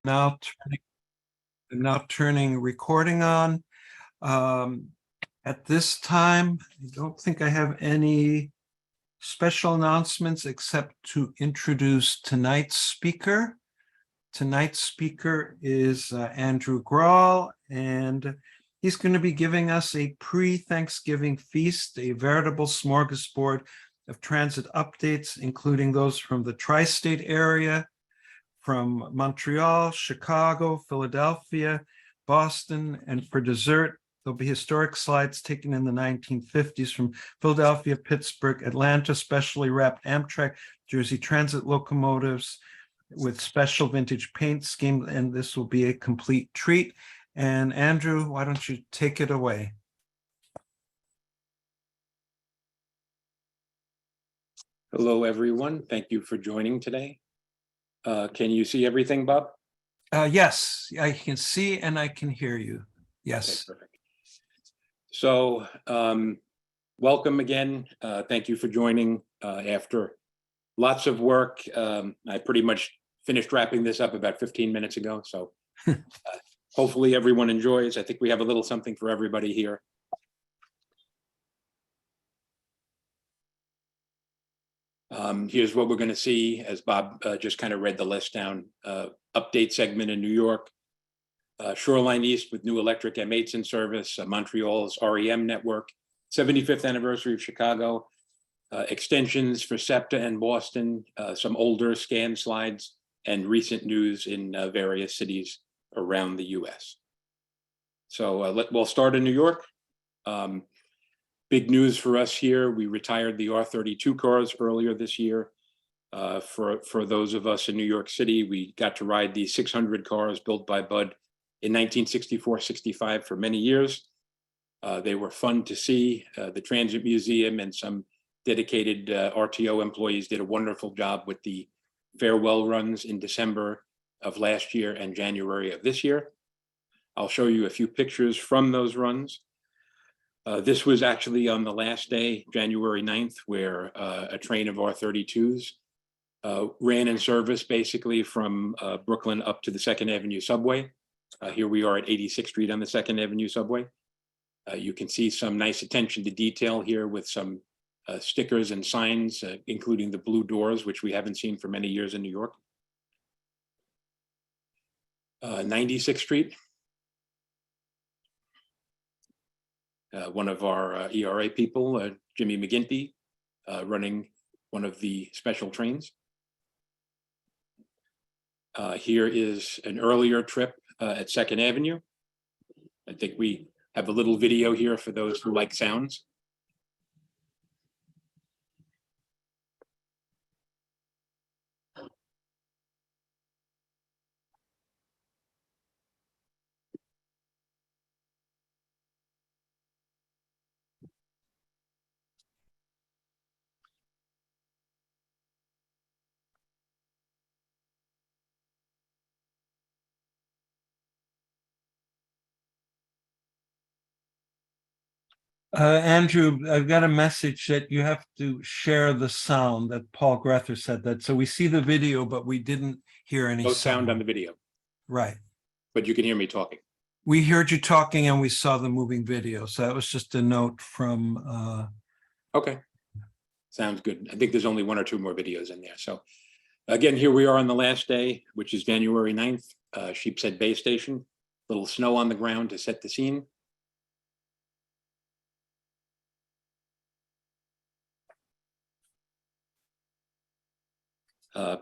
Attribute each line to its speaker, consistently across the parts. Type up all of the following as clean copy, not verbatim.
Speaker 1: Now turning recording on. At this time, I don't think I have any special announcements except to introduce tonight's speaker. Tonight's speaker is Andrew Grahl, and he's going to be giving us a pre-Thanksgiving feast, a veritable smorgasbord of transit updates, including those from the tri-state area, from Montreal, Chicago, Philadelphia, Boston, and for dessert, there'll be historic slides taken in the 1950s from Philadelphia, Pittsburgh, Atlanta, specially wrapped Amtrak, Jersey Transit locomotives with special vintage paint scheme, and this will be a complete treat. And Andrew, why don't you take it away?
Speaker 2: Hello, everyone. Thank you for joining today. Can you see everything, Bob?
Speaker 1: Yes, I can see and I can hear you. Yes.
Speaker 2: Okay, perfect. So welcome again. Thank you for joining after lots of work. I pretty much finished wrapping this up about 15 minutes ago. So hopefully everyone enjoys. I think we have a little something for everybody here. Here's what we're going to see as Bob just kind of read the list down. Update segment in New York, Shoreline East with new electric M8s in service, Montreal's REM network, 75th anniversary of Chicago, extensions for SEPTA and Boston, some older scan slides, and recent news in various cities around the US. So we'll start in New York. Big news for us here. We retired the R32 cars earlier this year. For those of us in New York City, we got to ride the 600 cars built by Bud in 1964-65 for many years. They were fun to see. The Transit Museum and some dedicated RTO employees did a wonderful job with the farewell runs in December of last year and January of this year. I'll show you a few pictures from those runs. This was actually on the last day, January 9th, where a train of R32s ran in service basically from Brooklyn up to the 2nd Avenue subway. Here we are at 86th Street on the 2nd Avenue subway. You can see some nice attention to detail here with some stickers and signs, including the blue doors, which we haven't seen for many years in New York. 96th Street. One of our ERA people, Jimmy McGinty, running one of the special trains. Here is an earlier trip at 2nd Avenue. I think we have a little video here for those who like sounds.
Speaker 1: Andrew, I've got a message that you have to share the sound that Paul Grether said that. So we see the video, but we didn't hear any
Speaker 2: No sound on the video.
Speaker 1: Right.
Speaker 2: But you can hear me talking.
Speaker 1: We heard you talking and we saw the moving video. So that was just a note from...
Speaker 2: Okay. Sounds good. I think there's only 1 or 2 more videos in there. So again, here we are on the last day, which is January 9th, Sheepshead Bay Station. Little snow on the ground to set the scene.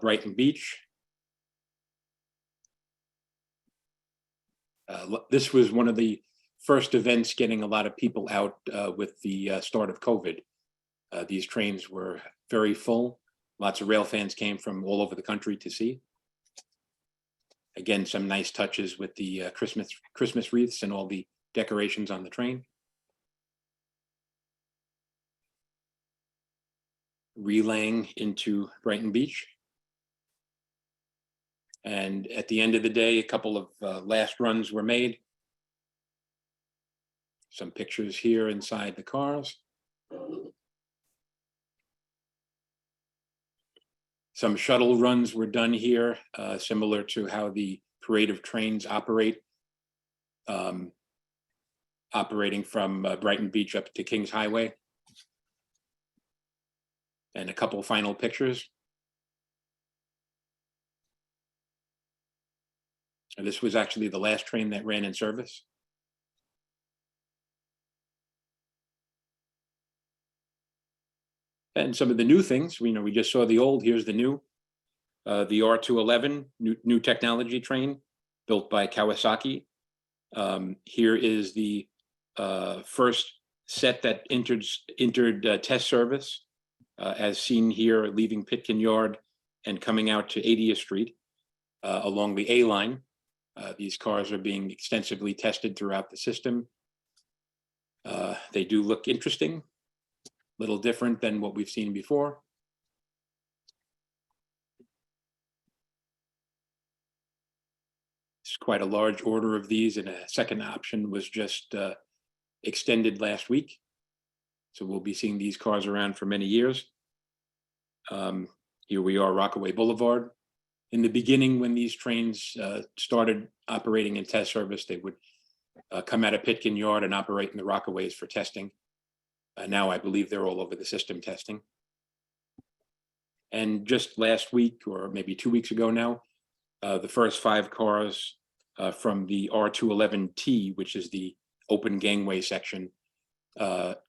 Speaker 2: Brighton Beach. This was one of the first events getting a lot of people out with the start of COVID. These trains were very full. Lots of rail fans came from all over the country to see. Again, some nice touches with the Christmas wreaths and all the decorations on the train. Relaying into Brighton Beach. And at the end of the day, a couple of last runs were made. Some pictures here inside the cars. Some shuttle runs were done here, similar to how the creative trains operate, operating from Brighton Beach up to Kings Highway. And a couple final pictures. And this was actually the last train that ran in service. And some of the new things, we just saw the old, here's the new. The R211, new technology train built by Kawasaki. Here is the first set that entered test service, as seen here, leaving Pitkin Yard and coming out to 80th Street along the A line. These cars are being extensively tested throughout the system. They do look interesting, a little different than what we've seen before. It's quite a large order of these, and a second option was just extended last week. So we'll be seeing these cars around for many years. Here we are, Rockaway Boulevard. In the beginning, when these trains started operating in test service, they would come out of Pitkin Yard and operate in the Rockaways for testing. Now I believe they're all over the system testing. And just last week, or maybe 2 weeks ago now, the first 5 cars from the R211T, which is the open gangway section,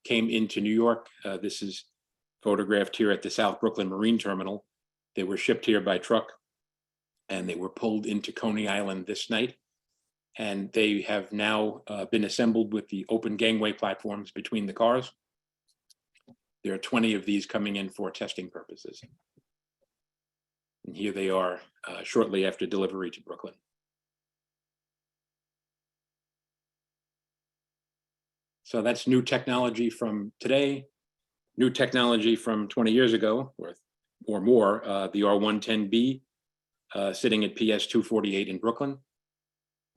Speaker 2: came into New York. This is photographed here at the South Brooklyn Marine Terminal. They were shipped here by truck, and they were pulled into Coney Island this night. And they have now been assembled with the open gangway platforms between the cars. There are 20 of these coming in for testing purposes. And here they are shortly after delivery to Brooklyn. So that's new technology from today, new technology from 20 years ago or more, the R110B sitting at PS 248 in Brooklyn,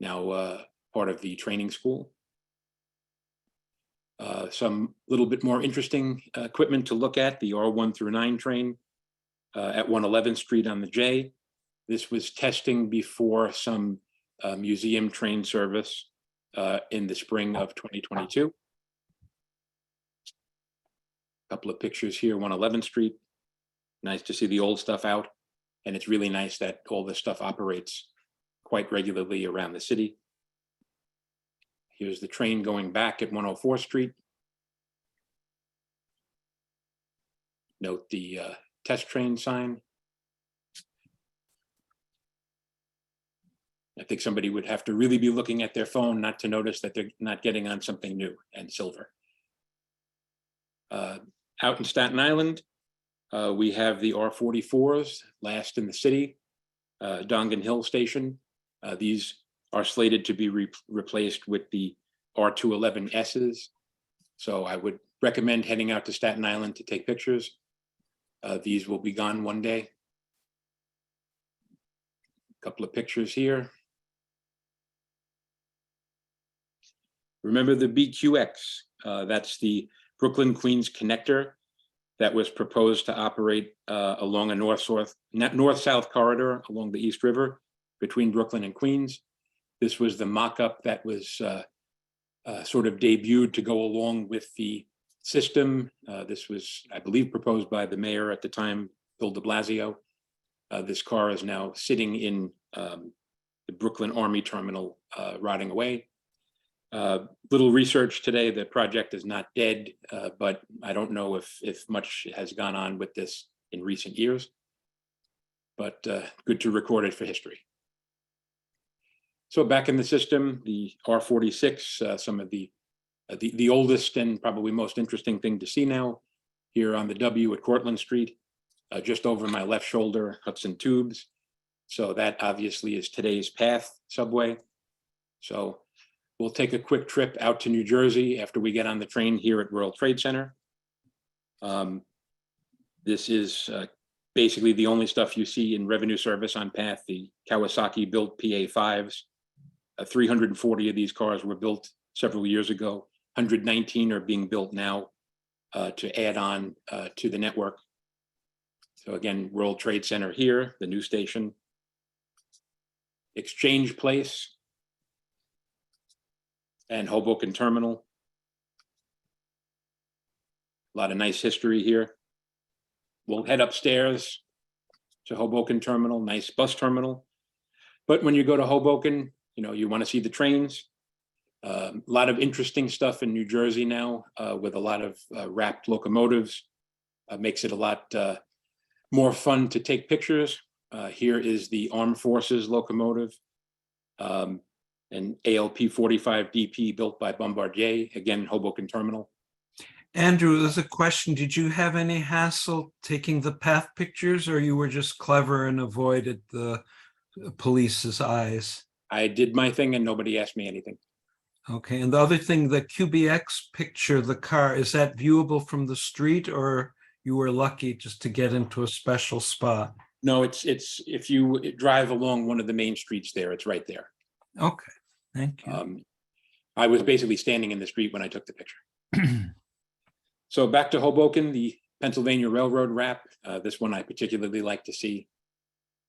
Speaker 2: now part of the training school. Some little bit more interesting equipment to look at, the R1 through 9 train at 111th Street on the J. This was testing before some museum train service in the spring of 2022. A couple of pictures here, 111th Street. Nice to see the old stuff out. And it's really nice that all this stuff operates quite regularly around the city. Here's the train going back at 104th Street. Note the test train sign. I think somebody would have to really be looking at their phone not to notice that they're not getting on something new and silver. Out in Staten Island, we have the R44s, last in the city, Dongan Hill Station. These are slated to be replaced with the R211Ss. So I would recommend heading out to Staten Island to take pictures. These will be gone one day. A couple of pictures here. Remember the BQX, that's the Brooklyn Queens connector that was proposed to operate along a north-south corridor along the East River between Brooklyn and Queens. This was the mock-up that was sort of debuted to go along with the system. This was, I believe, proposed by the mayor at the time, Bill de Blasio. This car is now sitting in the Brooklyn Army Terminal, rotting away. Little research today, the project is not dead, but I don't know if much has gone on with this in recent years, but good to record it for history. So back in the system, the R46, some of the oldest and probably most interesting thing to see now, here on the W at Cortlandt Street, just over my left shoulder, Hudson Tubes. So that obviously is today's PATH subway. So we'll take a quick trip out to New Jersey after we get on the train here at World Trade Center. This is basically the only stuff you see in revenue service on PATH, the Kawasaki built PA5s. 340 of these cars were built several years ago. 119 are being built now to add on to the network. So again, World Trade Center here, the new station. Exchange Place, and Hoboken Terminal. A lot of nice history here. We'll head upstairs to Hoboken Terminal, nice bus terminal. But when you go to Hoboken, you want to see the trains. A lot of interesting stuff in New Jersey now with a lot of wrapped locomotives. Makes it a lot more fun to take pictures. Here is the Armed Forces locomotive, an ALP 45 DP built by Bombardier, again, Hoboken Terminal.
Speaker 1: Andrew, there's a question. Did you have any hassle taking the path pictures, or you were just clever and avoided the police's eyes?
Speaker 2: I did my thing and nobody asked me anything.
Speaker 1: Okay, and the other thing, the QBX picture, the car, is that viewable from the street, or you were lucky just to get into a special spot?
Speaker 2: No, it's if you drive along one of the main streets there, it's right there.
Speaker 1: Okay, thank you.
Speaker 2: I was basically standing in the street when I took the picture. So back to Hoboken, the Pennsylvania Railroad wrap. This one I particularly like to see.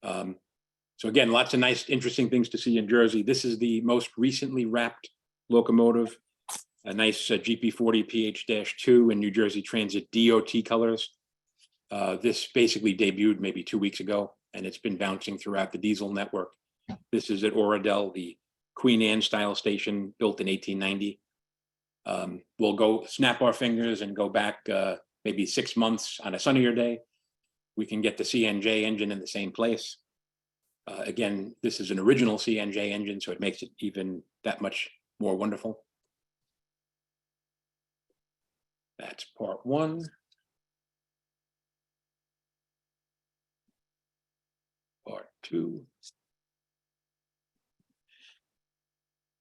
Speaker 2: So again, lots of nice, interesting things to see in Jersey. This is the most recently wrapped locomotive, a nice GP40 PH-2 in New Jersey Transit DOT colors. This basically debuted maybe 2 weeks ago, and it's been bouncing throughout the diesel network. This is at Oradell, the Queen Anne style station built in 1890. We'll go snap our fingers and go back maybe 6 months on a sunnier day. We can get the CNJ engine in the same place. Again, this is an original CNJ engine, so it makes it even that much more wonderful. That's part one. Part two.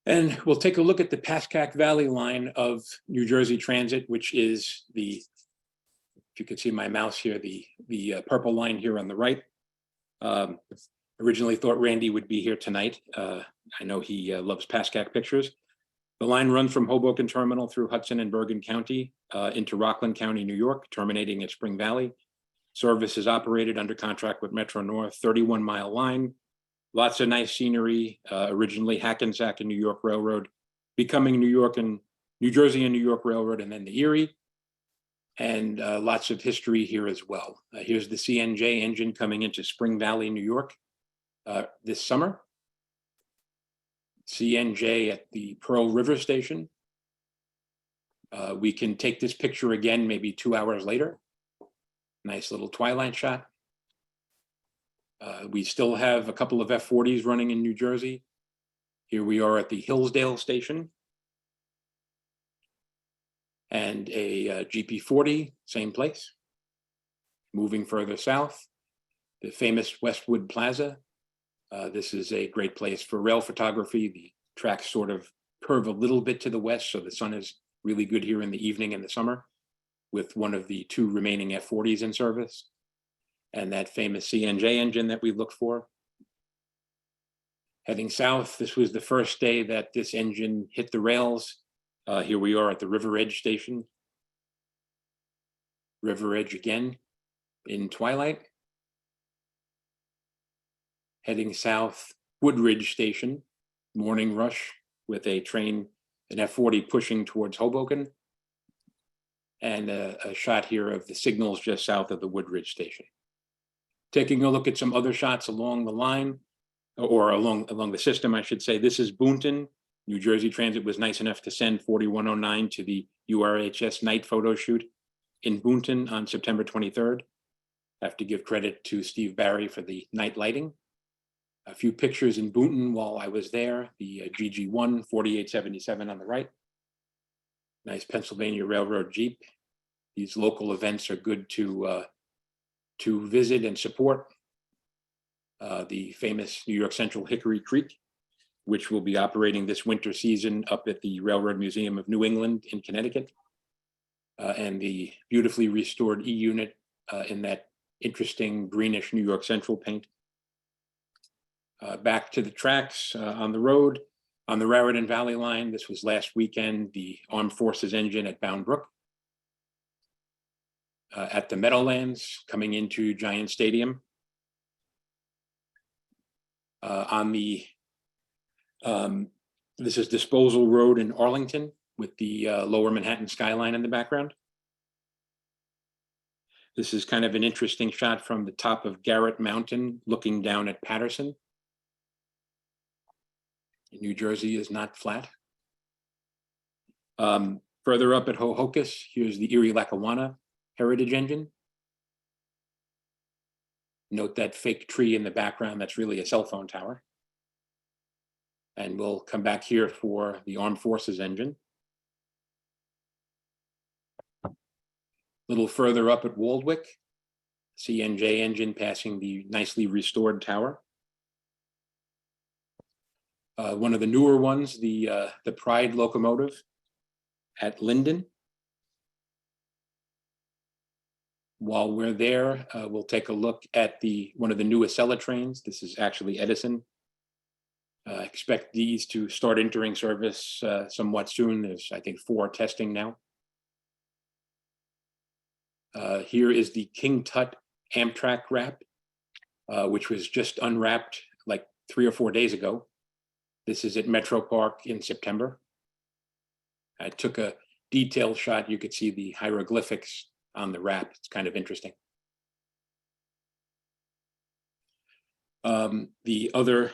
Speaker 2: And we'll take a look at the Pascack Valley line of New Jersey Transit, which is the, if you can see my mouse here, the purple line here on the right. Originally thought Randy would be here tonight. I know he loves Pascack pictures. The line runs from Hoboken Terminal through Hudson and Bergen County into Rockland County, New York, terminating at Spring Valley. Service is operated under contract with Metro North, 31-mile line. Lots of nice scenery, originally Hackensack and New York Railroad, becoming New Jersey and New York Railroad, and then the Erie. And lots of history here as well. Here's the CNJ engine coming into Spring Valley, New York this summer. CNJ at the Pearl River Station. We can take this picture again, maybe 2 hours later. Nice little twilight shot. We still have a couple of F-40s running in New Jersey. Here we are at the Hillsdale Station. And a GP40, same place. Moving further south, the famous Westwood Plaza. This is a great place for rail photography. The tracks sort of curve a little bit to the west, so the sun is really good here in the evening in the summer, with one of the 2 remaining F-40s in service. And that famous CNJ engine that we look for. Heading south, this was the first day that this engine hit the rails. Here we are at the River Edge Station. River Edge again in twilight. Heading south, Woodridge Station, morning rush with a train, an F-40 pushing towards Hoboken. And a shot here of the signals just south of the Woodridge Station. Taking a look at some other shots along the line, or along the system, I should say. This is Boonton. New Jersey Transit was nice enough to send 4109 to the URHS night photo shoot in Boonton on September 23rd. I have to give credit to Steve Barry for the night lighting. A few pictures in Boonton while I was there. The GG1 4877 on the right. Nice Pennsylvania Railroad Jeep. These local events are good to visit and support. The famous New York Central Hickory Creek, which will be operating this winter season up at the Railroad Museum of New England in Connecticut. And the beautifully restored E-unit in that interesting greenish New York Central paint. Back to the tracks on the road, on the Raritan Valley line. This was last weekend, the Armed Forces engine at Bound Brook. At the Meadowlands, coming into Giant Stadium. On the This is Disposal Road in Arlington with the lower Manhattan skyline in the background. This is kind of an interesting shot from the top of Garrett Mountain looking down at Patterson. New Jersey is not flat. Further up at Hohokus, here's the Erie-Lackawanna Heritage Engine. Note that fake tree in the background, that's really a cell phone tower. And we'll come back here for the Armed Forces engine. A little further up at Waldwick, CNJ engine passing the nicely restored tower. One of the newer ones, the Pride locomotive at Linden. While we're there, we'll take a look at one of the new Acela trains. This is actually Edison. Expect these to start entering service somewhat soon. There's, I think, 4 testing now. Here is the King Tut Amtrak wrap, which was just unwrapped like 3 or 4 days ago. This is at Metro Park in September. I took a detailed shot. You could see the hieroglyphics on the wrap. It's kind of interesting. The other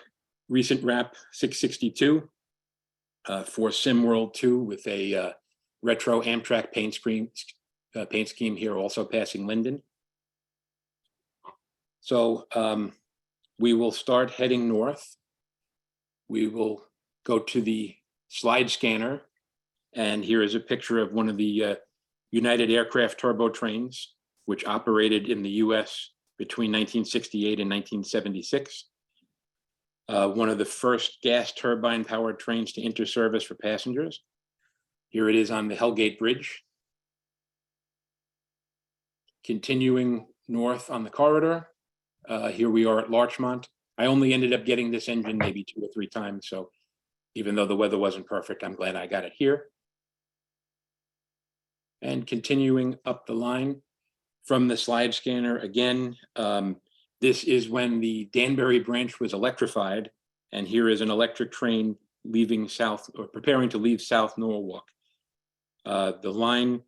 Speaker 2: recent wrap, 662, for SimWorld 2 with a retro Amtrak paint scheme here, also passing Linden. So we will start heading north. We will go to the slide scanner, and here is a picture of one of the United Aircraft turbo trains, which operated in the US between 1968 and 1976. One of the first gas turbine powered trains to enter service for passengers. Here it is on the Hellgate Bridge. Continuing north on the corridor, here we are at Larchmont. I only ended up getting this engine maybe 2 or 3 times, so even though the weather wasn't perfect, I'm glad I got it here. And continuing up the line from the slide scanner again, this is when the Danbury branch was electrified, and here is an electric train leaving south, or preparing to leave South Norwalk. The line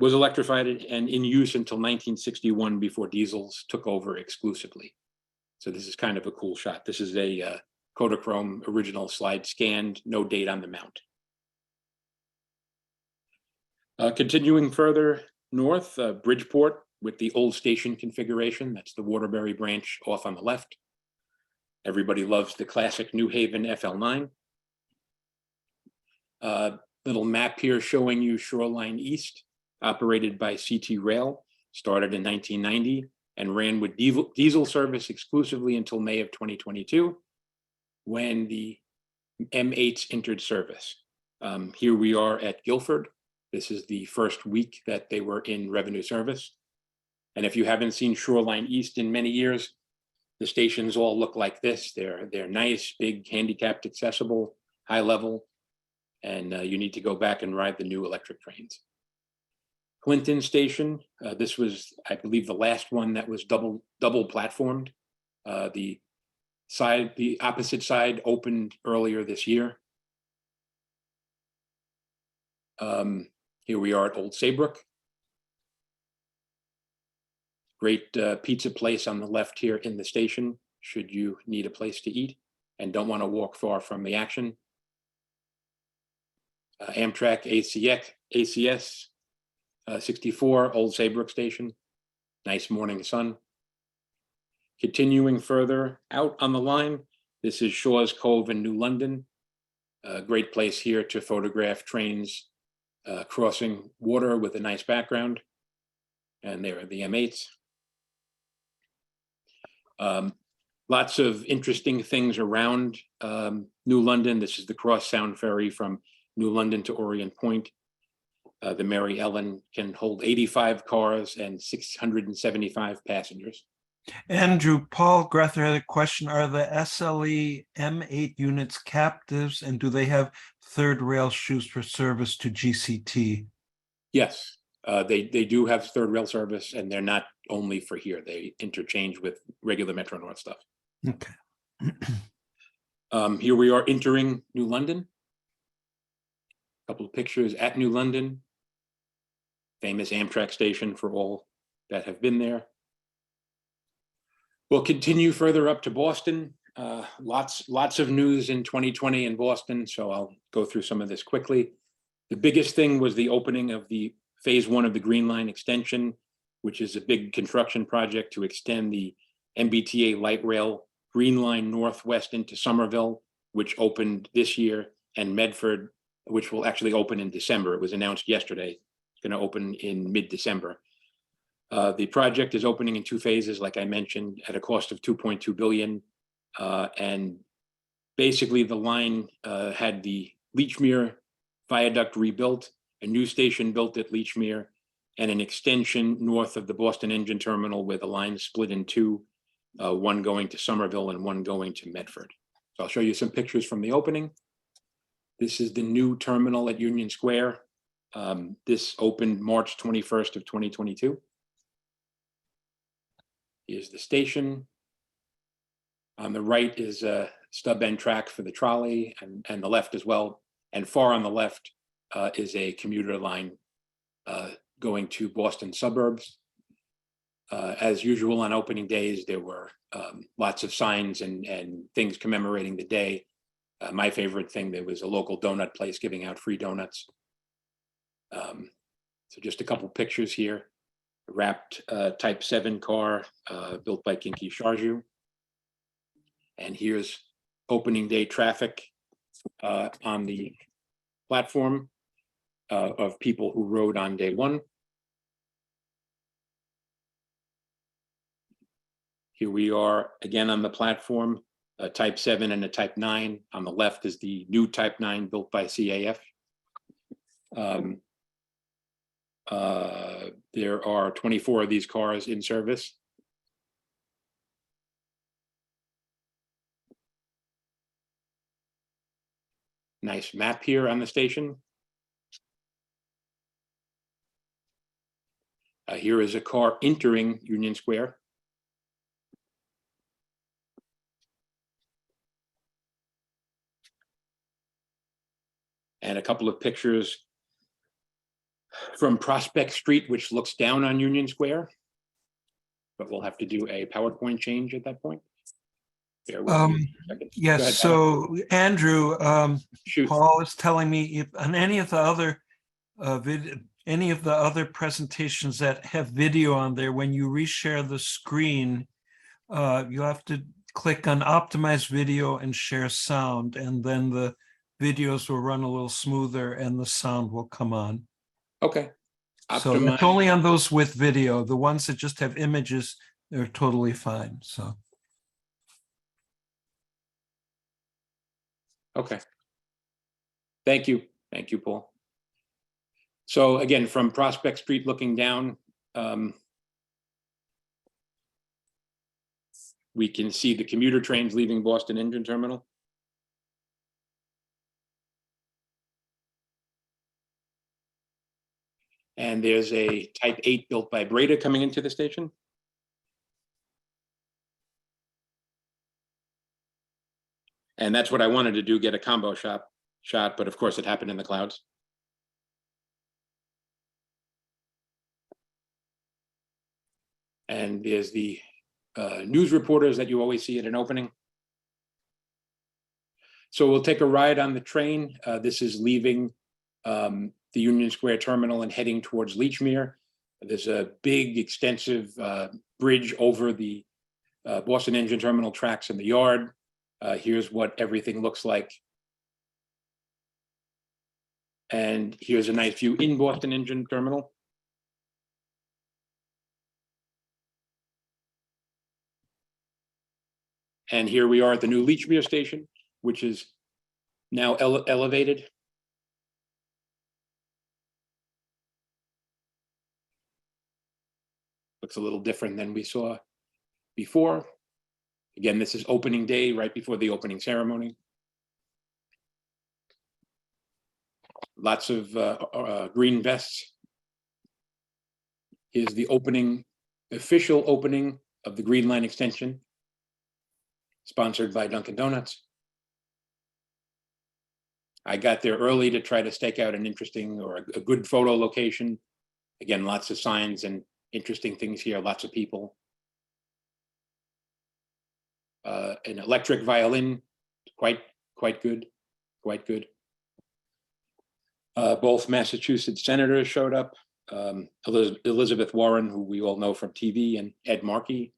Speaker 2: was electrified and in use until 1961 before diesels took over exclusively. So this is kind of a cool shot. This is a Kodachrome original slide scanned, no date on the mount. Continuing further north, Bridgeport with the old station configuration. That's the Waterbury branch off on the left. Everybody loves the classic New Haven FL9. Little map here showing you Shoreline East, operated by CT Rail, started in 1990 and ran with diesel service exclusively until May of 2022, when the M8s entered service. Here we are at Guilford. This is the first week that they were in revenue service. And if you haven't seen Shoreline East in many years, the stations all look like this. They're nice, big, handicapped, accessible, high level, and you need to go back and ride the new electric trains. Clinton Station, this was, I believe, the last one that was double platformed. The opposite side opened earlier this year. Here we are at Old Saybrook. Great pizza place on the left here in the station, should you need a place to eat and don't want to walk far from the action. Amtrak ACS 64, Old Saybrook Station. Nice morning sun. Continuing further out on the line, this is Shaw's Cove in New London. A great place here to photograph trains crossing water with a nice background. And there are the M8s. Lots of interesting things around New London. This is the Cross Sound Ferry from New London to Orient Point. The Mary Ellen can hold 85 cars and 675 passengers.
Speaker 1: Andrew, Paul Grether had a question. Are the SLE M8 units captives, and do they have third rail shoes for service to GCT?
Speaker 2: Yes, they do have third rail service, and they're not only for here. They interchange with regular Metro North stuff.
Speaker 1: Okay.
Speaker 2: Here we are entering New London. A couple of pictures at New London. Famous Amtrak station for all that have been there. We'll continue further up to Boston. Lots of news in 2020 in Boston, so I'll go through some of this quickly. The biggest thing was the opening of the phase 1 of the Green Line extension, which is a big construction project to extend the MBTA light rail Green Line northwest into Somerville, which opened this year, and Medford, which will actually open in December. It was announced yesterday. It's going to open in mid-December. The project is opening in 2 phases, like I mentioned, at a cost of $2.2 billion. And basically the line had the Lechmere viaduct rebuilt, a new station built at Lechmere, and an extension north of the Boston Engine Terminal where the line split in 2, one going to Somerville and one going to Medford. So I'll show you some pictures from the opening. This is the new terminal at Union Square. This opened March 21st of 2022. Here's the station. On the right is a stub end track for the trolley, and the left as well. And far on the left is a commuter line going to Boston suburbs. As usual on opening days, there were lots of signs and things commemorating the day. My favorite thing, there was a local donut place giving out free donuts. So just a couple pictures here. A wrapped Type 7 car built by Kinki Sharju. And here's opening day traffic on the platform of people who rode on day 1. Here we are again on the platform, a Type 7 and a Type 9. On the left is the new Type 9 built by CAF. There are 24 of these cars in service. Nice map here on the station. Here is a car entering Union Square. And a couple of pictures from Prospect Street, which looks down on Union Square. But we'll have to do a PowerPoint change at that point. Bear with me a second. Go
Speaker 1: Yes,
Speaker 2: ahead,
Speaker 1: so Andrew,
Speaker 2: shoot.
Speaker 1: Paul is telling me if on any of the other presentations that have video on there, when you reshare the screen, you have to click on optimize video and share sound, and then the videos will run a little smoother and the sound will come on.
Speaker 2: Okay.
Speaker 1: So it's
Speaker 2: Optimize.
Speaker 1: only on those with video. The ones that just have images, they're totally fine. So
Speaker 2: Okay. Thank you, Paul. So again, from Prospect Street looking down, we can see the commuter trains leaving Boston Engine Terminal. And there's a Type 8 built by Breda coming into the station. And that's what I wanted to do, get a combo shot, but of course it happened in the clouds. And there's the news reporters that you always see at an opening. So we'll take a ride on the train. This is leaving the Union Square terminal and heading towards Lechmere. There's a big, extensive bridge over the Boston Engine Terminal tracks in the yard. Here's what everything looks like. And here's a nice view in Boston Engine Terminal. And here we are at the new Lechmere station, which is now elevated. Looks a little different than we saw before. Again, this is opening day, right before the opening ceremony. Lots of green vests. Here's the official opening of the Green Line extension, sponsored by Dunkin' Donuts. I got there early to try to stake out an interesting or a good photo location. Again, lots of signs and interesting things here, lots of people. An electric violin, quite good. Both Massachusetts senators showed up. Elizabeth Warren, who we all know from TV, and Ed Markey.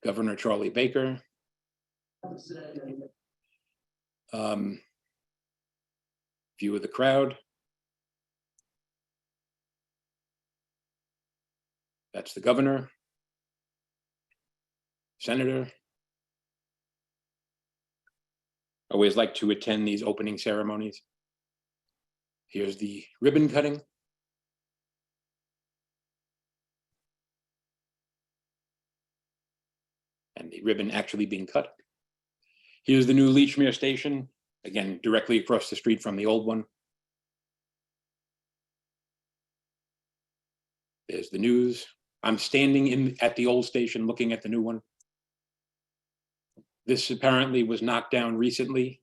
Speaker 2: Governor Charlie Baker. View of the crowd. That's the governor. Senator. Always like to attend these opening ceremonies. Here's the ribbon cutting. And the ribbon actually being cut. Here's the new Lechmere station, again, directly across the street from the old one. There's the news. I'm standing at the old station looking at the new one. This apparently was knocked down recently,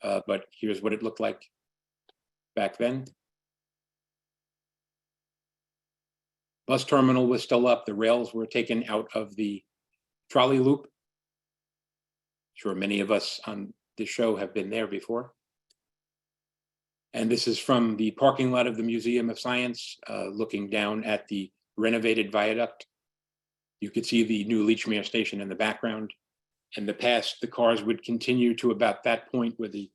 Speaker 2: but here's what it looked like back then. Bus terminal was still up. The rails were taken out of the trolley loop. Sure, many of us on this show have been there before. And this is from the parking lot of the Museum of Science, looking down at the renovated viaduct. You could see the new Lechmere station in the background. In the past, the cars would continue to about that point where the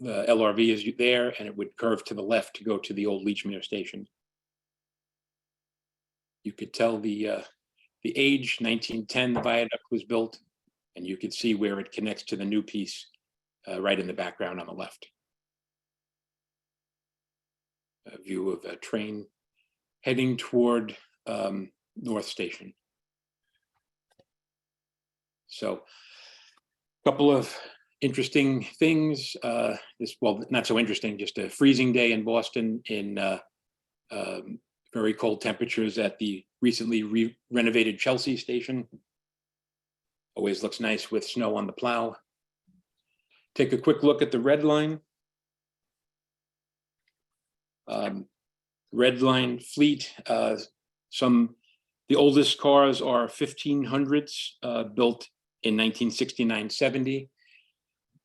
Speaker 2: LRV is there, and it would curve to the left to go to the old Lechmere station. You could tell the age, 1910, the viaduct was built, and you could see where it connects to the new piece right in the background on the left. A view of a train heading toward North Station. So a couple of interesting things. Well, not so interesting, just a freezing day in Boston in very cold temperatures at the recently renovated Chelsea station. Always looks nice with snow on the plow. Take a quick look at the Red Line. Red Line fleet, the oldest cars are 1500s, built in 1969-70.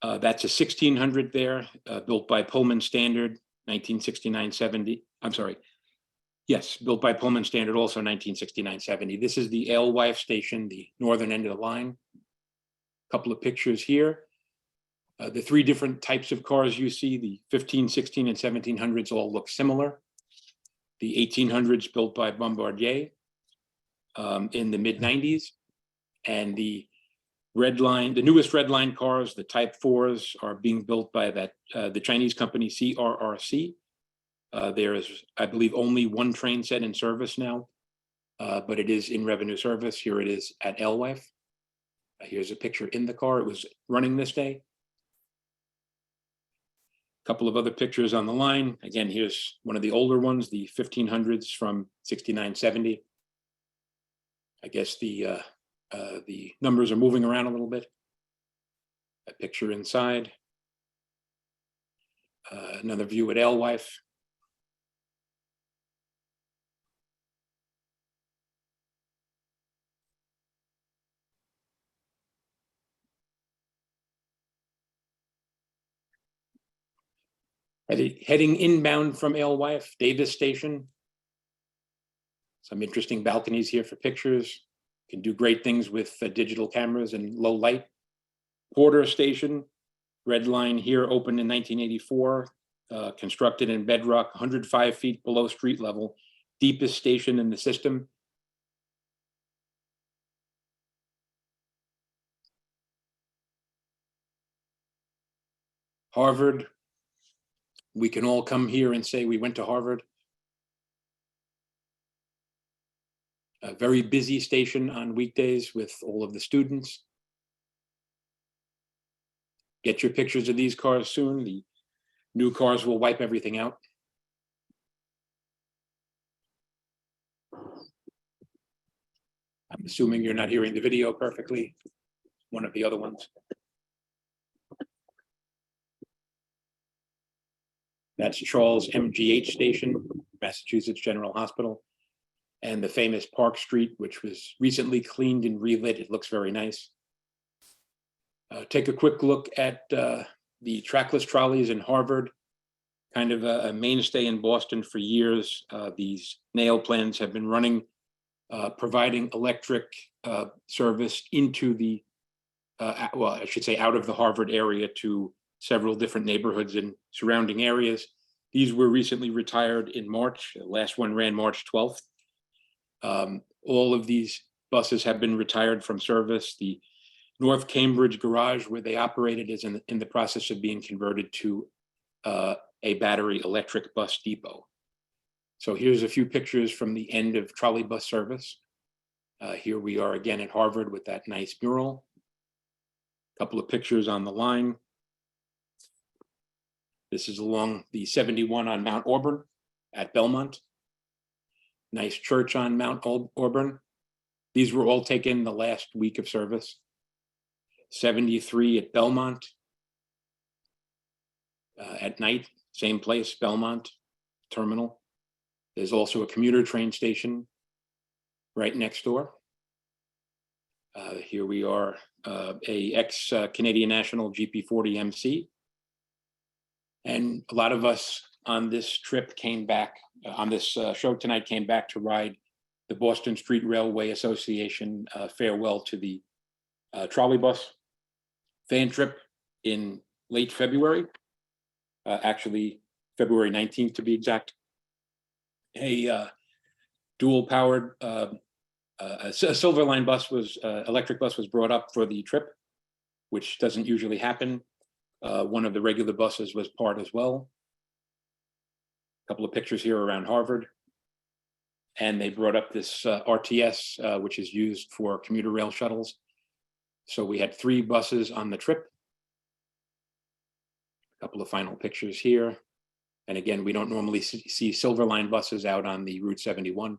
Speaker 2: That's a 1600 there, built by Pullman Standard, 1969-70. I'm sorry. Yes, built by Pullman Standard, also 1969-70. This is the Alewife station, the northern end of the line. A couple of pictures here. The three different types of cars you see, the 15, 16, and 1700s all look similar. The 1800s built by Bombardier in the mid-90s. And the Red Line, the newest Red Line cars, the Type 4s, are being built by the Chinese company CRRC. There is, I believe, only one train set in service now, but it is in revenue service. Here it is at Alewife. Here's a picture in the car. It was running this day. A couple of other pictures on the line. Again, here's one of the older ones, the 1500s from 69-70. I guess the numbers are moving around a little bit. A picture inside. Another view at Alewife. Heading inbound from Alewife, Davis Station. Some interesting balconies here for pictures. Can do great things with digital cameras and low light. Porter Station, Red Line here, opened in 1984, constructed in bedrock, 105 feet below street level, deepest station in the system. Harvard, we can all come here and say we went to Harvard. A very busy station on weekdays with all of the students. Get your pictures of these cars soon. The new cars will wipe everything out. I'm assuming you're not hearing the video perfectly. One of the other ones. That's Charles MGH Station, Massachusetts General Hospital. And the famous Park Street, which was recently cleaned and relit. It looks very nice. Take a quick look at the trackless trolleys in Harvard, kind of a mainstay in Boston for years. These nail plans have been running, providing electric service into the, well, I should say out of the Harvard area to several different neighborhoods and surrounding areas. These were recently retired in March. The last one ran March 12th. All of these buses have been retired from service. The North Cambridge garage where they operated is in the process of being converted to a battery electric bus depot. So here's a few pictures from the end of trolley bus service. Here we are again at Harvard with that nice mural. A couple of pictures on the line. This is along the 71 on Mount Auburn at Belmont. Nice church on Mount Auburn. These were all taken the last week of service. 73 at Belmont. At night, same place, Belmont Terminal. There's also a commuter train station right next door. Here we are, a ex-Canadian National GP40 MC. And a lot of us on this trip came back, on this show tonight, came back to ride the Boston Street Railway Association farewell to the trolley bus fan trip in late February, actually February 19th to be exact. A dual powered, a Silver Line bus was, electric bus was brought up for the trip, which doesn't usually happen. One of the regular buses was part as well. A couple of pictures here around Harvard. And they brought up this RTS, which is used for commuter rail shuttles. So we had 3 buses on the trip. A couple of final pictures here. And again, we don't normally see Silver Line buses out on the Route 71.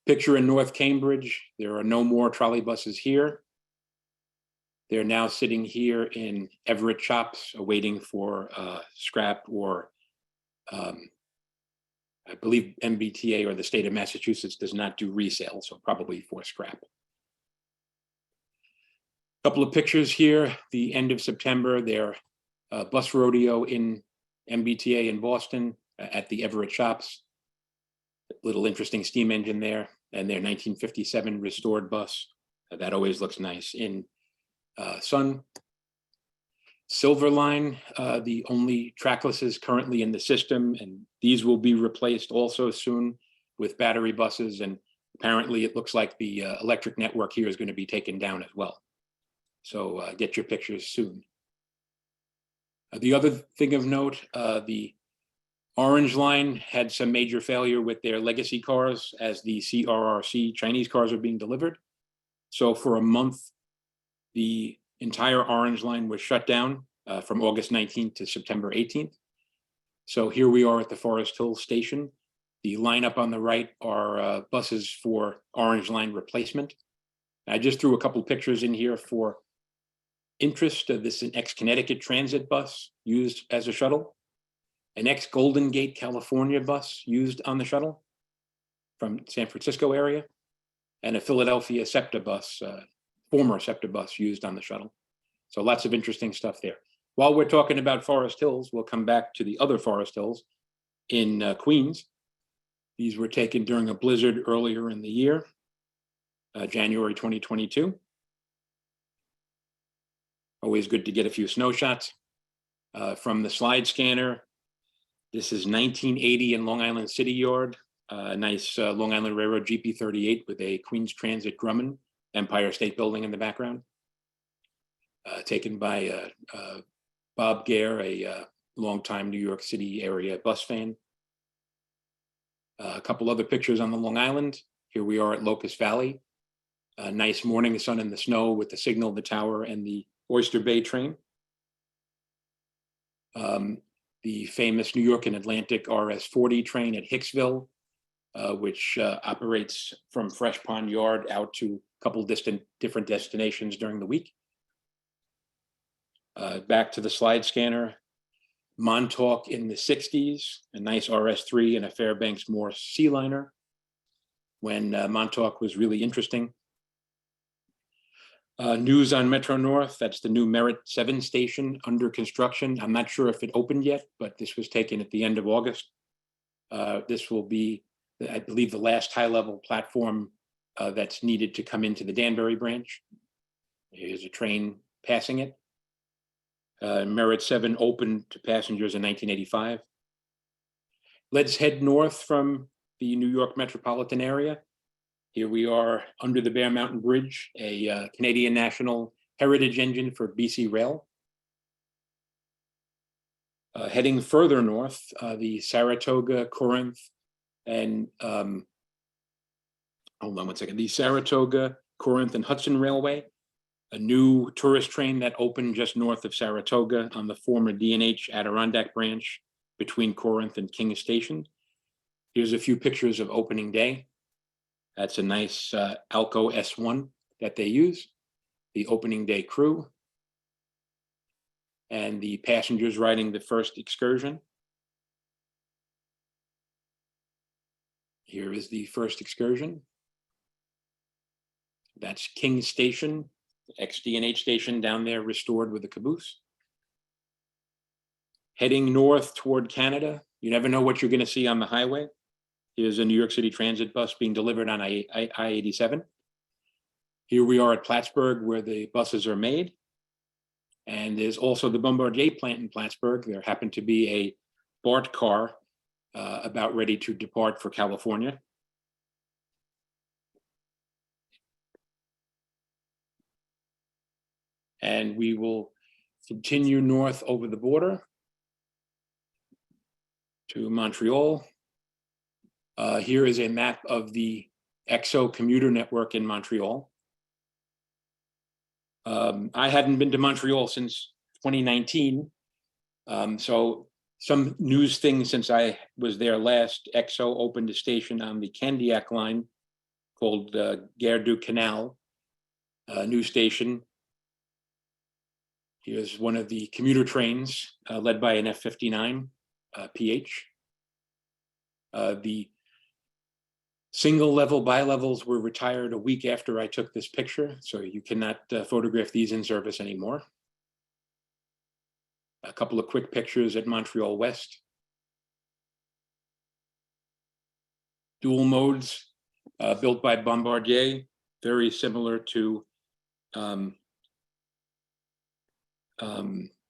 Speaker 2: Picture in North Cambridge. There are no more trolley buses here. They're now sitting here in Everett shops, awaiting for scrap or I believe MBTA or the state of Massachusetts does not do resale, so probably for scrap. A couple of pictures here, the end of September, their bus rodeo in MBTA in Boston at the Everett shops. Little interesting steam engine there, and their 1957 restored bus. That always looks nice in sun. Silver Line, the only tracklesses currently in the system, and these will be replaced also soon with battery buses. And apparently it looks like the electric network here is going to be taken down as well. So get your pictures soon. The other thing of note, the Orange Line had some major failure with their legacy cars as the CRRC Chinese cars are being delivered. So for a month, the entire Orange Line was shut down from August 19th to September 18th. So here we are at the Forest Hill Station. The lineup on the right are buses for Orange Line replacement. I just threw a couple pictures in here for interest. This is an ex-Connecticut Transit bus used as a shuttle, an ex-Golden Gate, California bus used on the shuttle from San Francisco area, and a Philadelphia SEPTA bus, former SEPTA bus used on the shuttle. So lots of interesting stuff there. While we're talking about Forest Hills, we'll come back to the other Forest Hills in Queens. These were taken during a blizzard earlier in the year, January 2022. Always good to get a few snow shots. From the slide scanner, this is 1980 in Long Island City Yard, a nice Long Island Railroad GP38 with a Queens Transit Grumman, Empire State Building in the background. Taken by Bob Gare, a longtime New York City area bus fan. A couple other pictures on the Long Island. Here we are at Locust Valley. A nice morning, the sun and the snow with the signal, the tower, and the Oyster Bay train. The famous New York and Atlantic RS-40 train at Hicksville, which operates from Fresh Pond Yard out to a couple different destinations during the week. Back to the slide scanner. Montauk in the 60s, a nice RS3 and a Fairbanks Morse Sea Liner when Montauk was really interesting. News on Metro North, that's the new Merritt 7 station under construction. I'm not sure if it opened yet, but this was taken at the end of August. This will be, I believe, the last high-level platform that's needed to come into the Danbury branch. Here's a train passing it. Merritt 7 opened to passengers in 1985. Let's head north from the New York metropolitan area. Here we are under the Bear Mountain Bridge, a Canadian National Heritage engine for BC Rail. Heading further north, the Saratoga, Corinth, and hold on one second, the Saratoga, Corinth, and Hudson Railway, a new tourist train that opened just north of Saratoga on the former D&H Adirondack branch between Corinth and King Station. Here's a few pictures of opening day. That's a nice Alco S1 that they use, the opening day crew, and the passengers riding the first excursion. Here is the first excursion. That's King Station, ex-D&H station down there, restored with a caboose. Heading north toward Canada. You never know what you're going to see on the highway. Here's a New York City Transit bus being delivered on I-87. Here we are at Plattsburgh, where the buses are made. And there's also the Bombardier plant in Plattsburgh. There happened to be a BART car about ready to depart for California. And we will continue north over the border to Montreal. Here is a map of the XO commuter network in Montreal. I hadn't been to Montreal since 2019. So some news things since I was there last. XO opened a station on the Candiac line called Gare du Canal, a new station. Here's one of the commuter trains led by an F-59 PH. The single level bilevels were retired a week after I took this picture, so you cannot photograph these in service anymore. A couple of quick pictures at Montreal West. Dual modes built by Bombardier, very similar to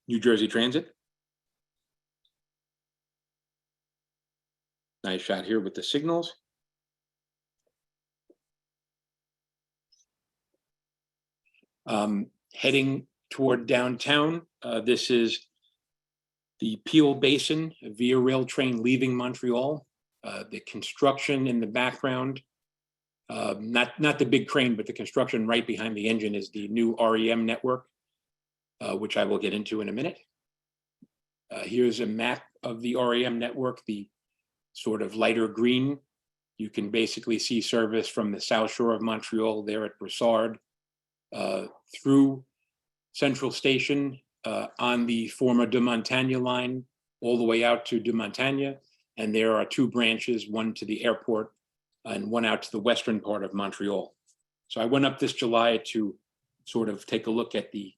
Speaker 2: New Jersey Transit. Nice shot here with the signals. Heading toward downtown, this is the Peel Basin via rail train leaving Montreal. The construction in the background, not the big crane, but the construction right behind the engine is the new REM network, which I will get into in a minute. Here's a map of the REM network, the sort of lighter green. You can basically see service from the south shore of Montreal there at Brossard, through Central Station on the former de Montagne line, all the way out to de Montagne. And there are two branches, one to the airport and one out to the western part of Montreal. So I went up this July to sort of take a look at the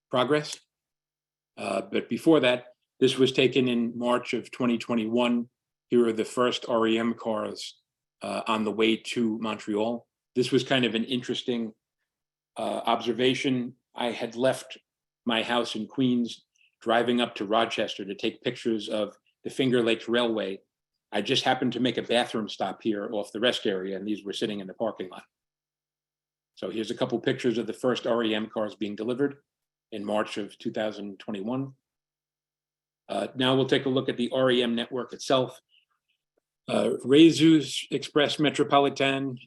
Speaker 2: progress. But before that, this was taken in March of 2021. Here are the first REM cars on the way to Montreal. This was kind of an interesting observation. I had left my house in Queens, driving up to Rochester to take pictures of the Finger Lakes Railway. I just happened to make a bathroom stop here off the rest area, and these were sitting in the parking lot. So here's a couple pictures of the first REM cars being delivered in March of 2021. Now we'll take a look at the REM network itself. Réseau Express Metropolitain,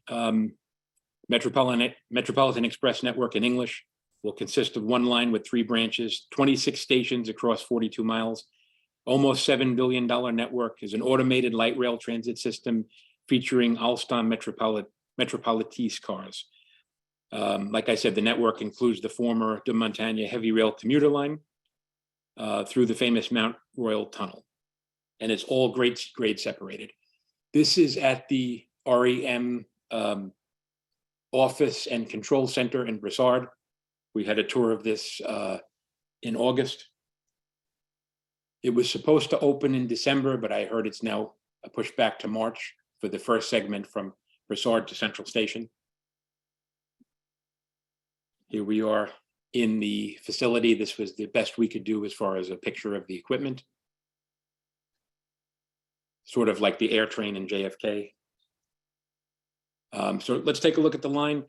Speaker 2: Metropolitan Express Network in English, will consist of one line with 3 branches, 26 stations across 42 miles. Almost $7 billion network, is an automated light rail transit system featuring Alstom Metropolitis cars. Like I said, the network includes the former de Montagne heavy rail commuter line, through the famous Mount Royal Tunnel. And it's all grade separated. This is at the REM office and control center in Broussard. We had a tour of this in August. It was supposed to open in December, but I heard it's now pushed back to March for the first segment from Broussard to Central Station. Here we are in the facility. This was the best we could do as far as a picture of the equipment. Sort of like the air train in JFK. So let's take a look at the line.